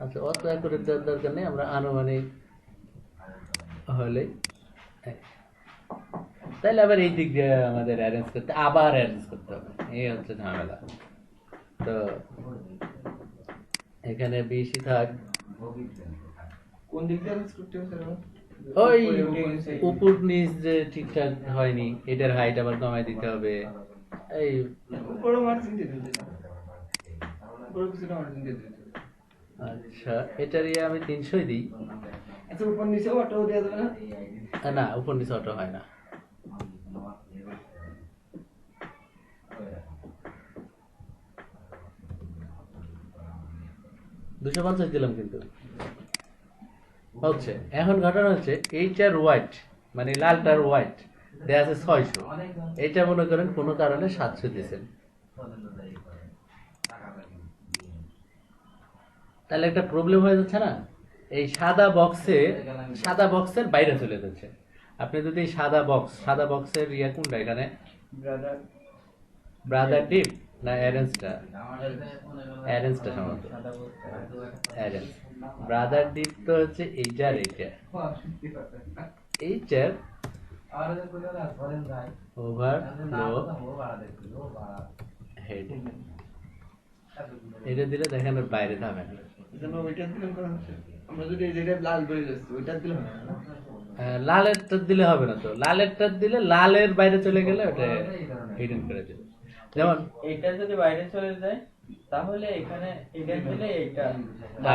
আচ্ছা, অত করে দেওয়ার দরকার নেই, আমরা আনুমানিক হলে তাহলে আবার এই দিক দিয়ে আমাদের অ্যারেঞ্জ করতে, আবার অ্যারেঞ্জ করতে হবে, এই হচ্ছে ঝামেলা। তো এখানে বেশি থাক, কোন দিক দিয়ে অ্যারেঞ্জ করতে হবে স্যার? ওই উপর নিচ যে ঠিকঠাক হয়নি, এটার হাইট আবার কমাই দিতে হবে। এই বড় মার্জিন দিয়ে দিতে বড় কিছুটা মার্জিন দিয়ে দিতে। আচ্ছা, এটারই আমি 300 দিই। আচ্ছা, উপর নিচে অটো দেওয়া যাবে না? না, উপর নিচে অটো হয় না। $250 দিলাম কিন্তু হচ্ছে। এখন ঘটনা হচ্ছে এইটার হোয়াইট, মানে লালটার হোয়াইট দেয়া আছে 600, এইটা মনে করেন কোনো কারণে 700 দিয়েছেন, তাহলে একটা প্রবলেম হয়ে যাচ্ছে না? এই সাদা বক্সের বাইরে চলে যাচ্ছে। আপনি যদি এই সাদা বক্সের ইয়া কোনটা এখানে? ব্রাদার ডিপ না অ্যারেঞ্জটা? অ্যারেঞ্জটা সম্ভবত অ্যারেঞ্জ। ব্রাদার ডিপ তো হচ্ছে এইটার ওভারফ্লো হেড, এটা দিলে দেখেন ওর বাইরে যাবে না। এজন্য ওইটা দিলাম কারণ আমরা যদি এই যেটা লাল বলে যাচ্ছে ওইটা দিলে হবে না? লালেরটা দিলে হবে না তো, লালেরটা দিলে লালের বাইরে চলে গেলে ওটা হিডেন করে দেবে। যেমন এইটা যদি বাইরে চলে যায় তাহলে এখানে এটা দিলে এইটা।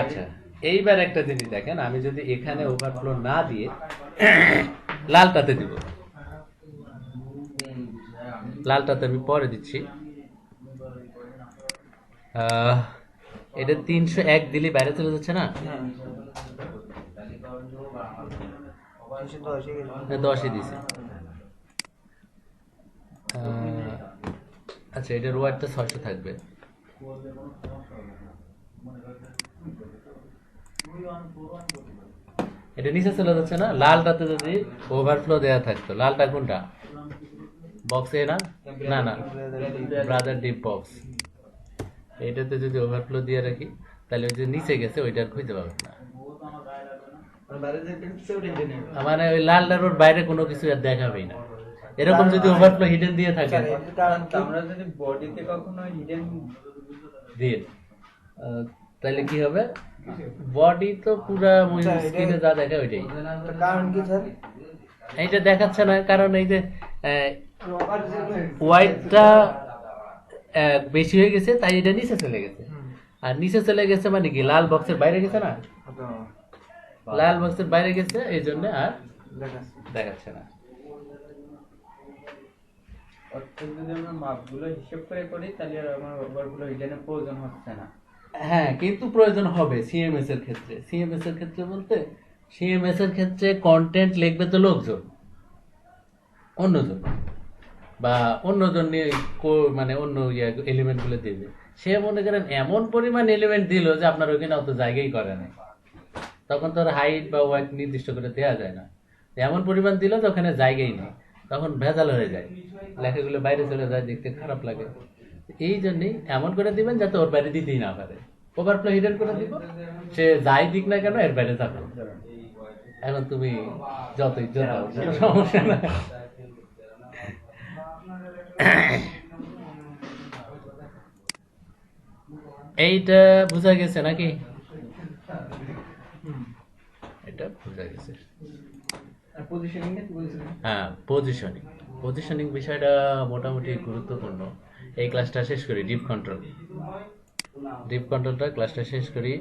আচ্ছা, এইবার একটা জিনিস দেখেন, আমি যদি এখানে ওভারফ্লো না দিয়ে লালটাতে দিব, লালটাতে আমি পরে দিচ্ছি। এটা 301 দিলে বাইরে চলে যাচ্ছে না? 310 10ই দিছি। আচ্ছা, এটার ওয়াটটা 600 থাকবে। এটা নিচে চলে যাচ্ছে না? লালটাতে যদি ওভারফ্লো দেওয়া থাকতো, লালটা কোনটা? বক্স এ না? না না, ব্রাদার ডিপ বক্স। এটাতে যদি ওভারফ্লো দিয়ে রাখি তাহলে ওই যে নিচে গেছে ওইটা আর খুঁজে পাবেন না। মানে ওই লালটার ওর বাইরে কোনো কিছু আর দেখাবেই না। এরকম যদি ওভারফ্লো হিডেন দিয়ে থাকে, আমরা যদি বডিতে কখনো হিডেন দিয়ে তাহলে কি হবে? বডি তো পুরা স্ক্রিনে যা দেখা ওইটাই। কারণ কি স্যার? এইটা দেখাচ্ছে না কারণ এই যে হোয়াইটটা বেশি হয়ে গেছে তাই এটা নিচে চলে গেছে। আর নিচে চলে গেছে মানে কি লাল বক্সের বাইরে গেছে না? লাল বক্সের বাইরে গেছে, এই জন্য আর দেখাচ্ছে না। অর্থাৎ যদি আমরা মাপগুলো হিসেব করে করি তাহলে আর আমার ওভারগুলো হিডেনের প্রয়োজন হচ্ছে না। হ্যাঁ, কিন্তু প্রয়োজন হবে সিএমএস এর ক্ষেত্রে। সিএমএস এর ক্ষেত্রে বলতে সিএমএস এর ক্ষেত্রে কন্টেন্ট লিখবে তো লোকজন, অন্যজন বা অন্যজন নিয়ে মানে অন্য এলিমেন্ট গুলো দেবে। সে মনে করেন এমন পরিমাণ এলিমেন্ট দিল যে আপনার ওইখানে অত জায়গাই করে না, তখন তো হাইট বা ওয়াইট নির্দিষ্ট করে দেওয়া যায় না। এমন পরিমাণ দিল যে ওখানে জায়গাই নেই, তখন ভেজাল হয়ে যায়, লেখাগুলো বাইরে চলে যায়, দেখতে খারাপ লাগে। এই জন্যই এমন করে দিবেন যাতে ওর বাইরে দিতেই না পারে। ওভারফ্লো হিডেন করে দিব, সে যাই দিক না কেন এর বাইরে যাবে। এখন তুমি যতই দাও কোনো সমস্যা না। এইটা বোঝা গেছে নাকি? এটা বোঝা গেছে। হ্যাঁ, পজিশনিং বিষয়টা মোটামুটি গুরুত্বপূর্ণ। এই ক্লাসটা শেষ করি, ডিপ কন্ট্রোলটা ক্লাসটা শেষ করি।